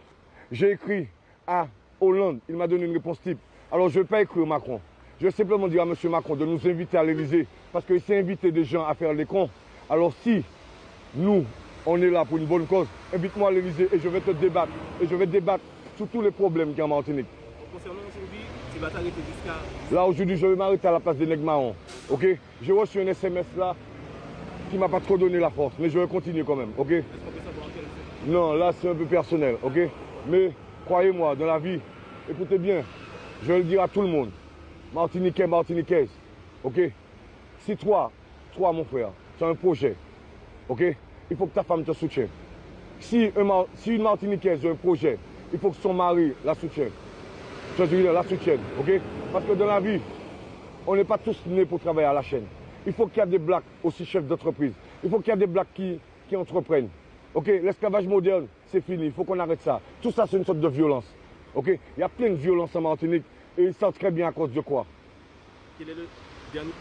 J'ai écrit à... Hollande, il m'a donné une réponse type. Alors je ne vais pas écrire Macron. Je vais simplement dire à M. Macron de nous inviter à l'Élysée parce qu'il s'est invité des gens à faire les cons. Alors si nous, on est là pour une bonne cause, invite-moi à l'Élysée et je vais te débattre. Et je vais débattre sur tous les problèmes qu'il y a en Martinique. Concernant aujourd'hui, tu vas t'arrêter jusqu'à... Là aujourd'hui, je vais m'arrêter à la place des Nègres-Marrons. Ok? J'ai reçu un SMS là qui ne m'a pas trop donné la force, mais je vais continuer quand même. Ok? Est-ce qu'on peut savoir quel c'est? Non, là c'est un peu personnel. Ok? Mais croyez-moi, dans la vie, écoutez bien, je vais le dire à tout le monde, Martiniquais, Martiniquaises, ok? Si toi, mon frère, tu as un projet, ok? Il faut que ta femme te soutienne. Si une Martiniquaise a un projet, il faut que son mari la soutienne. Je veux dire, la soutienne, ok? Parce que dans la vie, on n'est pas tous nés pour travailler à la chaîne. Il faut qu'il y ait des blacks aussi chefs d'entreprise. Il faut qu'il y ait des blacks qui entreprennent. Ok, l'esclavage moderne, c'est fini. Il faut qu'on arrête ça. Tout ça, c'est une sorte de violence. Ok, il y a plein de violence en Martinique et ils savent très bien à cause de quoi. Quel est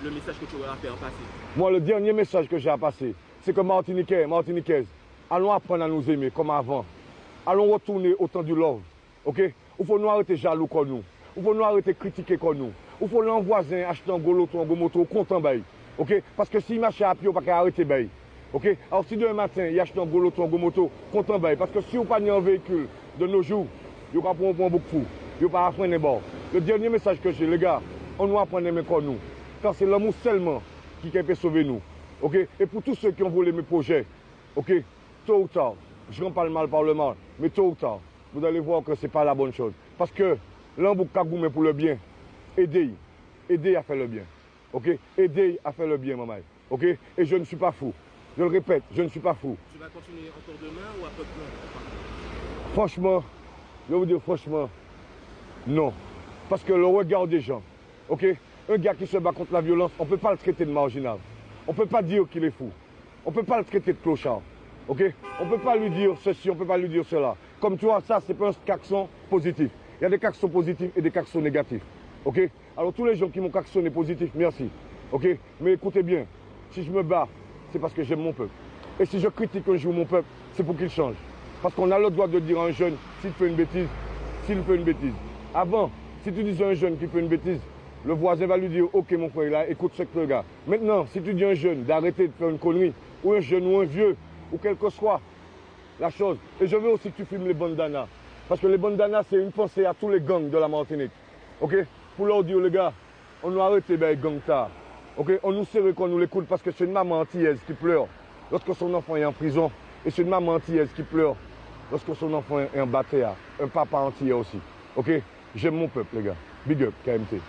le message que tu aurais à faire passer? Moi, le dernier message que j'ai à passer, c'est que Martiniquaises, allons apprendre à nous aimer comme avant. Allons retourner au temps du love. Ok, il faut nous arrêter jaloux comme nous. Il faut nous arrêter critiquer comme nous. Il faut l'en voisin acheter un gros loto, un gros moto, content bail. Ok, parce que s'il marche à pied, il ne pas arrêter bail. Ok, alors si demain matin, il achète un gros loto, un gros moto, content bail. Parce que si vous n'avez pas un véhicule de nos jours, il n'y a pas un beaucoup fou. Il n'y a pas apprendre les bords. Le dernier message que j'ai, les gars, on doit apprendre à aimer comme nous. Car c'est l'amour seulement qui peut sauver nous. Ok, et pour tous ceux qui ont volé mes projets, ok, tôt ou tard, je ne rends pas le mal par le mal, mais tôt ou tard, vous allez voir que ce n'est pas la bonne chose. Parce que l'embouc kagoumé pour le bien, aidez à faire le bien. Ok, aidez à faire le bien, maman. Ok, et je ne suis pas fou. Je le répète, je ne suis pas fou. Tu vas continuer encore demain ou après-demain? Franchement, je vais vous dire franchement, non. Parce que le regard des gens, ok, un gars qui se bat contre la violence, on ne peut pas le traiter de marginal. On ne peut pas dire qu'il est fou. On ne peut pas le traiter de clochard. Ok, on ne peut pas lui dire ceci, on ne peut pas lui dire cela. Comme tu vois, ça, c'est pas un klaxon positif. Il y a des klaxons positifs et des klaxons négatifs. Ok, alors tous les gens qui m'ont klaxonné positif, merci. Ok, mais écoutez bien, si je me bats, c'est parce que j'aime mon peuple. Et si je critique un jour mon peuple, c'est pour qu'il change. Parce qu'on a le droit de dire à un jeune, s'il fait une bêtise, Avant, si tu disais à un jeune qui fait une bêtise, le voisin va lui dire, ok mon frère, là, écoute ce que le gars. Maintenant, si tu dis à un jeune d'arrêter de faire une connerie, ou un jeune ou un vieux, ou quelle que soit la chose. Et je veux aussi que tu filmes les bandanas. Parce que les bandanas, c'est une pensée à tous les gangs de la Martinique. Ok? Pour leur dire, les gars, on nous arrête les gangs tard. Okay? On nous serre qu'on nous l'écoute parce que c'est une maman antillaise qui pleure lorsque son enfant est en prison. Et c'est une maman antillaise qui pleure lorsque son enfant est en bataille. Un papa antillais aussi. Ok? J'aime mon peuple, les gars. Big up, KMT.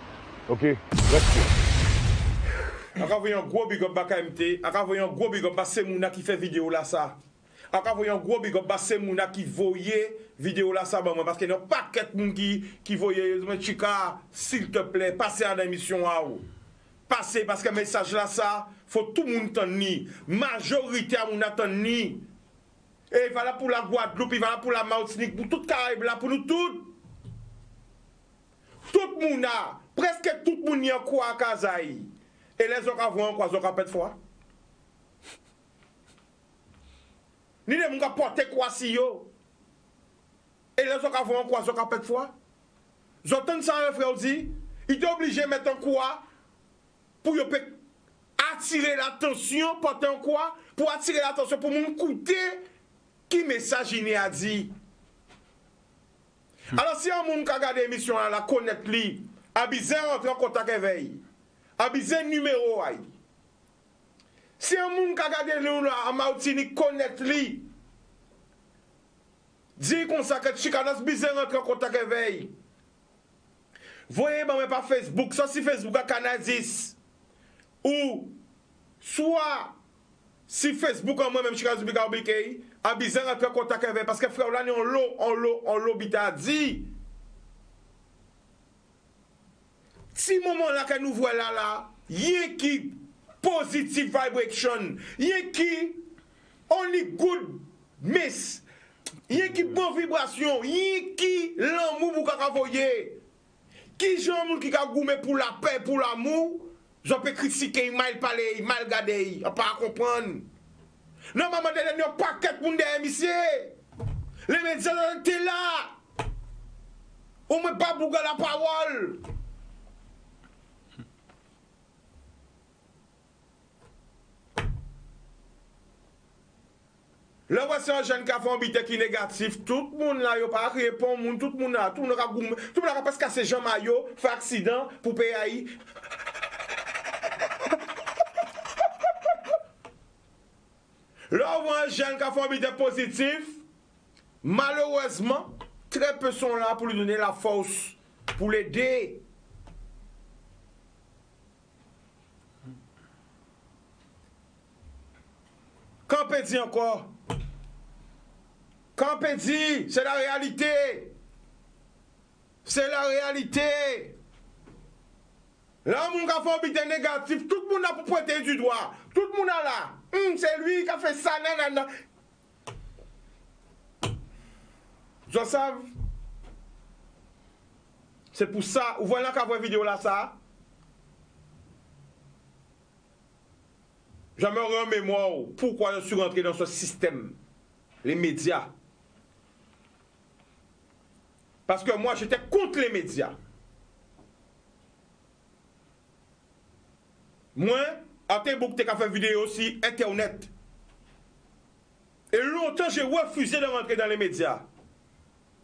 Ok? Respect. Encore voyez un gros big up à KMT. Encore voyez un gros big up à Semouna qui fait vidéo là ça. Encore voyez un gros big up à Semouna qui voyait vidéo là ça. Parce qu'il y a un paquet de monde qui voyait. Chica, s'il te plaît, passez à l'émission à vous. Passez parce que le message là ça, faut tout le monde t'en ni. Majorité à mon attendre. Et voilà pour la Guadeloupe, il va pour la Martinique, pour toute Caraïbe là, pour nous toutes. Tout le monde a, presque tout le monde y a quoi à Kazaï. Et les autres avons quoi, les autres pète foi. Ni les gens porter quoi si yo. Et les autres avons quoi, les autres pète foi. J'entends ça un frère dit, il est obligé de mettre un quoi pour attirer l'attention, porter un quoi pour attirer l'attention, pour m'écouter qui message il a dit. Alors si un monde qui a regardé l'émission la connaître lui, abusé rentrer en contact avec abusé numéro aïe. Si un monde qui a regardé nous en Martinique connaître lui, dit qu'on ça que Chicanas bizé rentrer en contact avec. Voyez moi par Facebook, ça si Facebook à Canadis ou soit si Facebook en moi-même Chicanas Bigarbikei a besoin d'entrer en contact avec parce que frère là on l'eau bita dit si moment là que nous voyons là yé qui positive vibration yé qui only good miss yé qui bonne vibration yé qui l'amour pour ka voyer qui gens qui ka goumé pour la paix pour l'amour je peux critiquer mal parler mal garder pas comprendre. Non, maman, il n'y a pas de monde derrière, monsieur. Les médias étaient là. On ne peut pas bouger la parole. Là, voici un jeune qui a fait un bité qui est négatif. Tout le monde là, il n'a pas répondu. Tout le monde là, tout le monde a parce que ces gens maillot, fait accident pour payer. Là, on voit un jeune qui a fait un bité positif. Malheureusement, très peu sont là pour lui donner la force, pour l'aider. Quand on dit encore? Quand on dit, c'est la réalité. C'est la réalité. Là, mon gars fait un négatif, tout le monde a pour pointer du doigt. Tout le monde a là. C'est lui qui a fait ça, nanana. Je sais. C'est pour ça, vous voyez là qu'à voir vidéo là, ça. Je me remémore pourquoi je suis rentré dans ce système, les médias. Parce que moi, j'étais contre les médias. Moi, à Tebouk, tu as fait vidéo aussi, Internet. Et longtemps, j'ai refusé de rentrer dans les médias.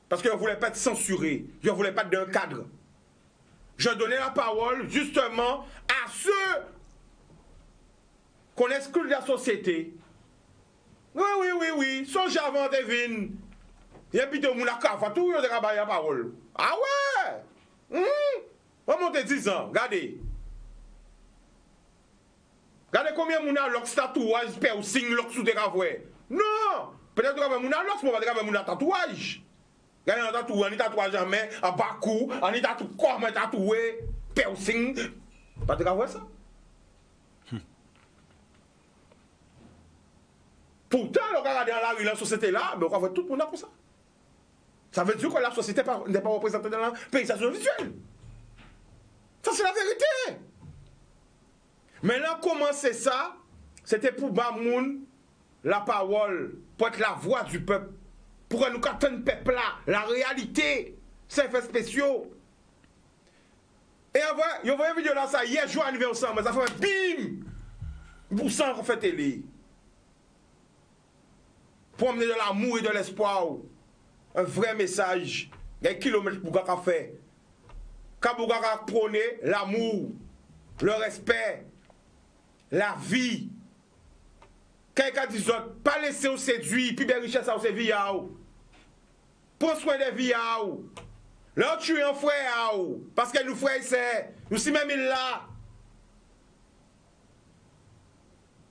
Parce que je ne voulais pas être censuré. Je ne voulais pas être d'un cadre. Je donnais la parole, justement, à ceux qu'on exclut de la société. Oui. Son javant devine. Il y a plutôt mon acaf, tout le monde a la parole. Ah ouais? On va monter 10 ans, regardez. Regardez combien mon a l'ox tatouage, père ou signe l'ox sous des ravois. Non! Peut-être que mon a l'ox, mais pas mon a tatouage. Regardez un tatouage, un tatouage en main, en bas cou, un tatouage comme un tatoué, père ou signe. Pas de ravois ça? Pourtant, on regarde dans la rue, la société là, mais on va voir tout le monde comme ça. Ça veut dire que la société n'est pas représentée dans le paysage visuel. Ça, c'est la vérité. Maintenant, comment c'est ça? C'était pour Bamoun, la parole, pour être la voix du peuple. Pour nous capter le peuple là, la réalité, c'est fait spéciaux. Et après, il y a une vidéo là, ça, hier, jour anniversaire, mais ça fait bim! Pour ça, on fait télé. Pour amener de l'amour et de l'espoir. Un vrai message. Des kilomètres pour Gaka fait. Quand Bougaka prôner l'amour, le respect, la vie. Quelqu'un dit pas laisser au séduire, puis des richesses à ses vies. Prends soin des vies. Là, tu es un frère. Parce que nous frères, c'est. Nous sommes même là.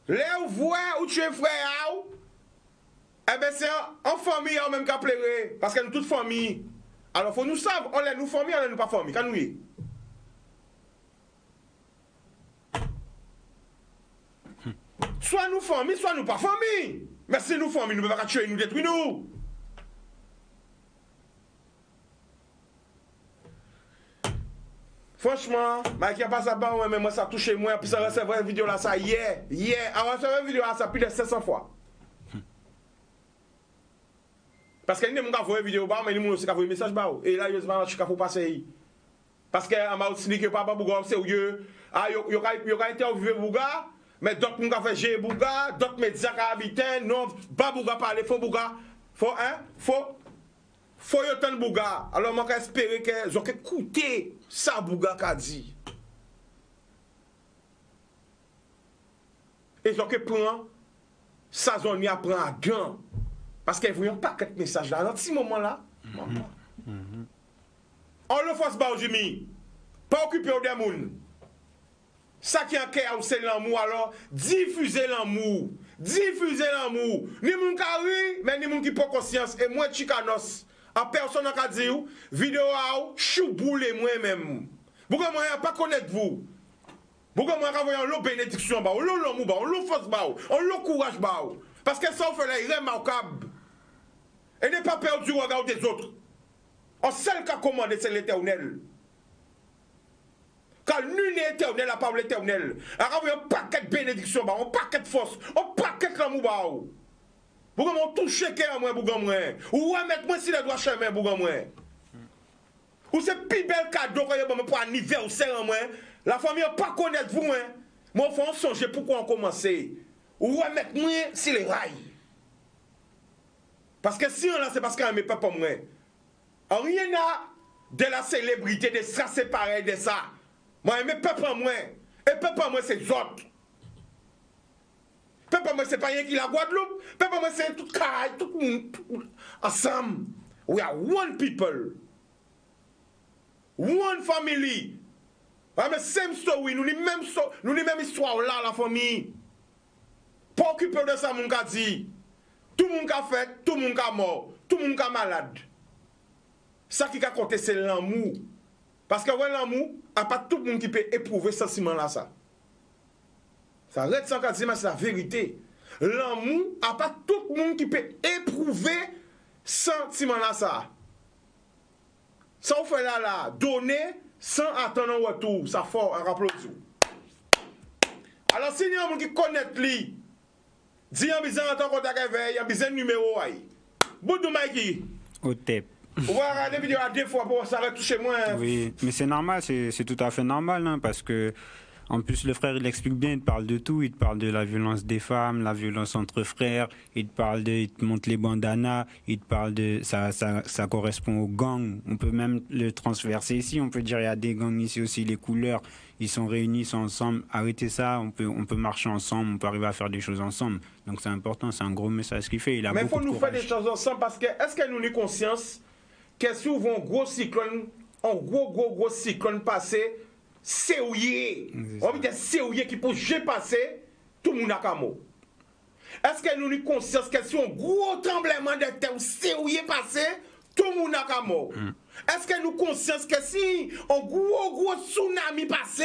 Là où vous où tu es frère. Eh bien, c'est en famille même qu'à pleurer. Parce que nous toutes famille. Alors, il faut nous savoir, on est nous famille, on est nous pas famille. Quand nous y est. Soit nous famille, soit nous pas famille. Mais si nous famille, nous ne pouvons pas tuer, nous détruire nous. Franchement, Mike a pas ça bas, mais moi ça a touché moi, puis ça recevoir une vidéo là, ça hier. On recevoir une vidéo là, ça plus de 700 fois. Parce que nous avons une vidéo, mais nous avons aussi un message. Et là, je ne sais pas passer. Parce que je ne pas Bouga sérieux. Il y a interviewé Bouga, mais d'autres gens ont fait G Bouga, d'autres médias qui habitent. Non, pas Bouga parler, faut Bouga. Faut y avoir Bouga. Alors, je espère qu'ils ont écouté ça Bouga a dit. Et ils ont pris ça, zone à prendre à gant. Parce qu'elle voyait pas quelques messages là. Dans ce moment-là, on le force pas, Jimmy. Pas occuper au démon. Ça qui est en cœur, c'est l'amour. Alors, diffusez l'amour. Diffusez l'amour. Ni moun qui ri, mais ni moun qui prend conscience. Et moi, Chikanos, en personne qui dit, vidéo à chouboule moi-même. Pourquoi moi, pas connaître vous? Pourquoi moi, on l'eau bénédiction, on l'eau l'amour, on l'eau force, on l'eau courage. Parce que ça, on fait là, remarquable. Et n'est pas perdu au regard des autres. En seul cas commandé, c'est l'Éternel. Car nul n'est éternel à part l'Éternel. Alors, on a un paquet de bénédictions, un paquet de force, un paquet de l'amour. Pourquoi on touche quelqu'un, moi, ou remettre moi si les doigts chemin, ou c'est plus bel cadeau que vous pour anniversaire ou serre, moi. La famille n'a pas connaître vous, moi. Moi, il faut songer pourquoi on commence. Ou remettre moi si les rails. Parce que si on l'a, c'est parce qu'on ne met pas pour moi. Rien n'a de la célébrité, de ça, c'est pareil de ça. Moi, je ne mets pas pour moi. Et pas pour moi, c'est les autres. Pas pour moi, c'est pas rien qui la Guadeloupe. Pas pour moi, c'est tout carré, tout le monde. Ensemble, we are one people. One family. Mais same story, nous avons même histoire là, la famille. Pas occupé de ça, mon gars dit. Tout le monde a fait, tout le monde a mort, tout le monde a malade. Ça qui a compté, c'est l'amour. Parce que ouais, l'amour, a pas tout le monde qui peut éprouver ce sentiment-là, ça. Ça arrête sans qu'à dire, mais c'est la vérité. L'amour, a pas tout le monde qui peut éprouver ce sentiment-là, ça. Ça, on fait là, donner sans attendre un retour. Ça fort, un applaudissement. Alors, si il y a un monde qui connaît lui, dis un besoin en contact avec, il y a besoin de numéro. Boudou Mikey. Au TEP. On va regarder la vidéo à 2 fois pour ça retoucher moins. Oui, mais c'est normal, c'est tout à fait normal, hein, parce que, en plus, le frère, il explique bien, il te parle de tout, il te parle de la violence des femmes, la violence entre frères, il te montre les bandanas, il te parle de, ça correspond aux gangs, on peut même le transverser ici, on peut dire, il y a des gangs ici aussi, les couleurs, ils sont réunis, ils sont ensemble, arrêtez ça, on peut marcher ensemble, on peut arriver à faire des choses ensemble, donc c'est important, c'est un gros message qu'il fait, mais il faut nous faire des choses ensemble, parce que, est-ce que nous avons conscience que souvent, un gros cyclone, un gros cyclone passé, sérieux. On veut dire sérieux qui peut jamais passer, tout le monde a camo. Est-ce que nous avons conscience que si un gros tremblement de terre sérieux passé, tout le monde a camo? Est-ce que nous avons conscience que si un gros tsunami passé,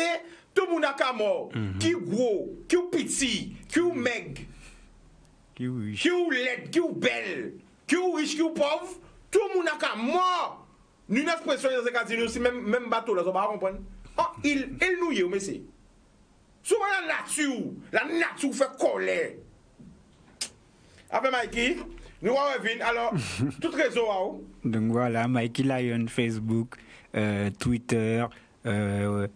tout le monde a camo? Qui gros, qui petit, qui meg, qui laid, qui belle, qui riche, qui pauvre, tout le monde a camo. Nous avons expression dans ce cas de nous, même bateau là, ça va comprendre. Oh, il nous y est, monsieur. Souvent la nature fait colère. Après Mikey, nous revenons. Alors, toute raison. Donc voilà, Mikey Lion, Facebook, Twitter,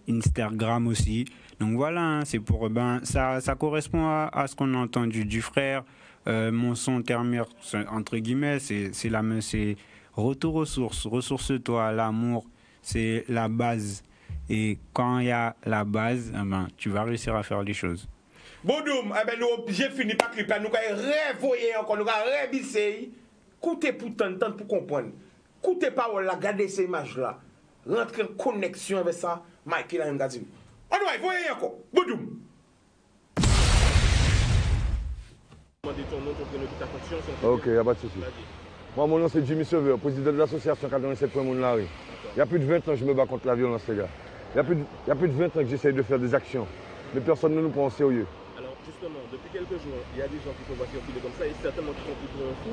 Instagram aussi. Donc voilà, hein, c'est pour ça correspond à ce qu'on a entendu du frère. Mon son termire entre guillemets, c'est retour aux sources, ressource-toi, l'amour, c'est la base. Et quand il y a la base, tu vas réussir à faire les choses. Bonjour, j'ai fini par clipper, nous allons révoyer encore, nous allons révisser. Écoutez pour t'entendre, pour comprendre. Écoutez pas, regardez ces images-là. Rentrez en connexion avec ça, Mikey l'a dit. On va voyer encore. Bonjour. Ok, il n'y a pas de souci. Moi, mon nom c'est Jimmy Sauveur, président de l'association 87 Point Moun-Larry. Il y a plus de 20 ans que je me bats contre la violence, les gars. Il y a plus de 20 ans que j'essaye de faire des actions. Mais personne ne nous prend au sérieux. Alors justement, depuis quelques jours, il y a des gens qui sont circuler comme ça et certainement qui sont pris pour un fou.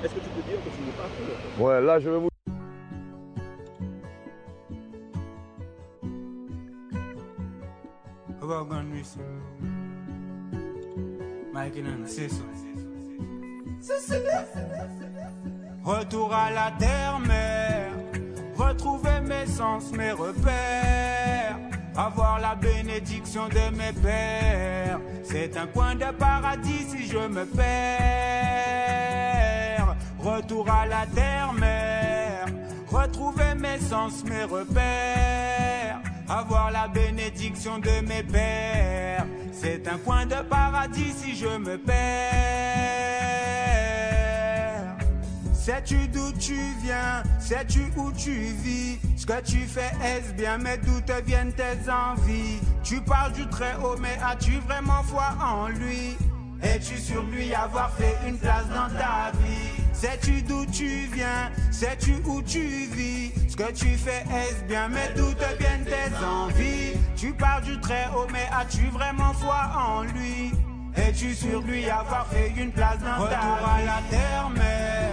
Est-ce que tu peux dire que tu n'es pas fou? Ouais, là je vais vous... Retour à la terre-mère, retrouver mes sens, mes repères, avoir la bénédiction de mes pères. C'est un coin de paradis si je me perds. Retour à la terre-mère, retrouver mes sens, mes repères, avoir la bénédiction de mes pères. C'est un coin de paradis si je me perds. Sais-tu d'où tu viens? Sais-tu où tu vis? Ce que tu fais est-ce bien? Mais d'où te viennent tes envies? Tu parles du Très-Haut, mais as-tu vraiment foi en lui? Es-tu sur lui avoir fait une place dans ta vie? Sais-tu d'où tu viens? Sais-tu où tu vis? Ce que tu fais est-ce bien? Mais d'où te viennent tes envies? Tu parles du Très-Haut, mais as-tu vraiment foi en lui? Es-tu sur lui avoir fait une place dans ta vie? Retour à la terre-mère,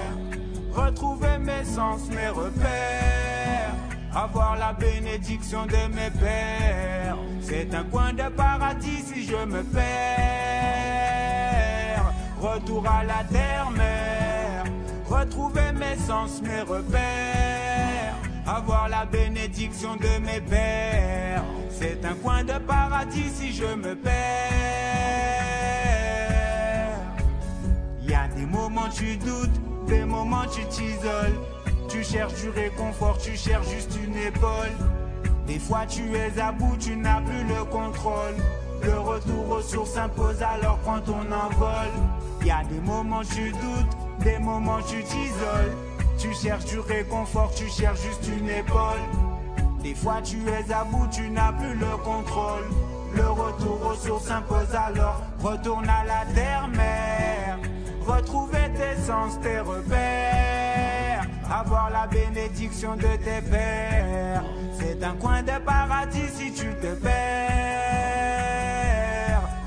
retrouver mes sens, mes repères, avoir la bénédiction de mes pères. C'est un coin de paradis si je me perds. Retour à la terre-mère, retrouver mes sens, mes repères, avoir la bénédiction de mes pères. C'est un coin de paradis si je me perds. Y a des moments tu doutes, des moments tu t'isoles. Tu cherches du réconfort, tu cherches juste une épaule. Des fois tu es à bout, tu n'as plus le contrôle. Le retour aux sources s'impose, alors prends ton envol. Y a des moments tu doutes, des moments tu t'isoles. Tu cherches du réconfort, tu cherches juste une épaule. Des fois tu es à bout, tu n'as plus le contrôle. Le retour aux sources s'impose, alors retourne à la terre-mère. Retrouver tes sens, tes repères, avoir la bénédiction de tes pères. C'est un coin de paradis si tu te perds.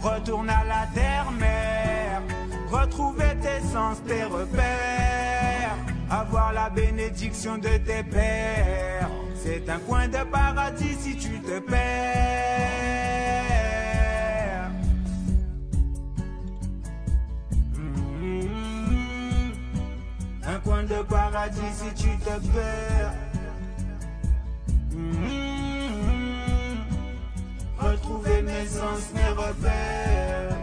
Retourne à la terre-mère, retrouver tes sens, tes repères. Avoir la bénédiction de tes pères. C'est un coin de paradis si tu te perds. Un coin de paradis si tu te perds. Retrouver mes sens, mes repères.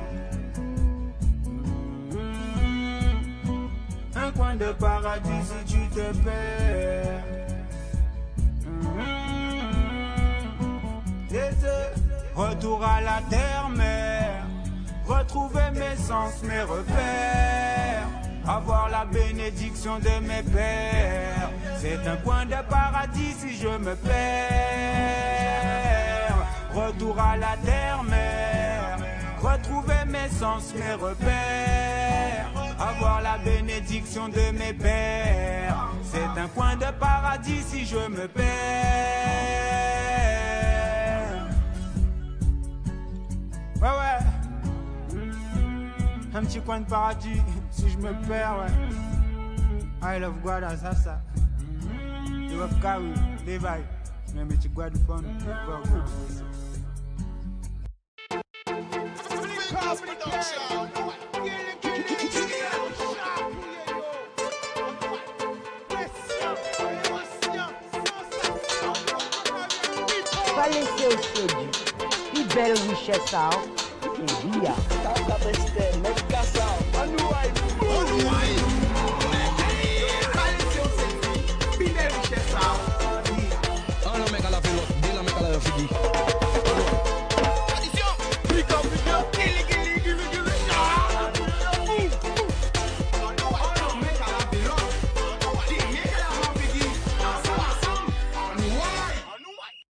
Un coin de paradis si tu te perds. Retour à la terre-mère. Retrouver mes sens, mes repères. Avoir la bénédiction de mes pères. C'est un coin de paradis si je me perds. Retour à la terre-mère. Retrouver mes sens, mes repères. Avoir la bénédiction de mes pères. C'est un coin de paradis si je me perds. Ouais. Un petit coin de paradis si je me perds, ouais. I love God, ça. You love Kawi, Levi. Mais tu God fun. Pas laisser au sédu. Une belle richesse, ça. Et bien.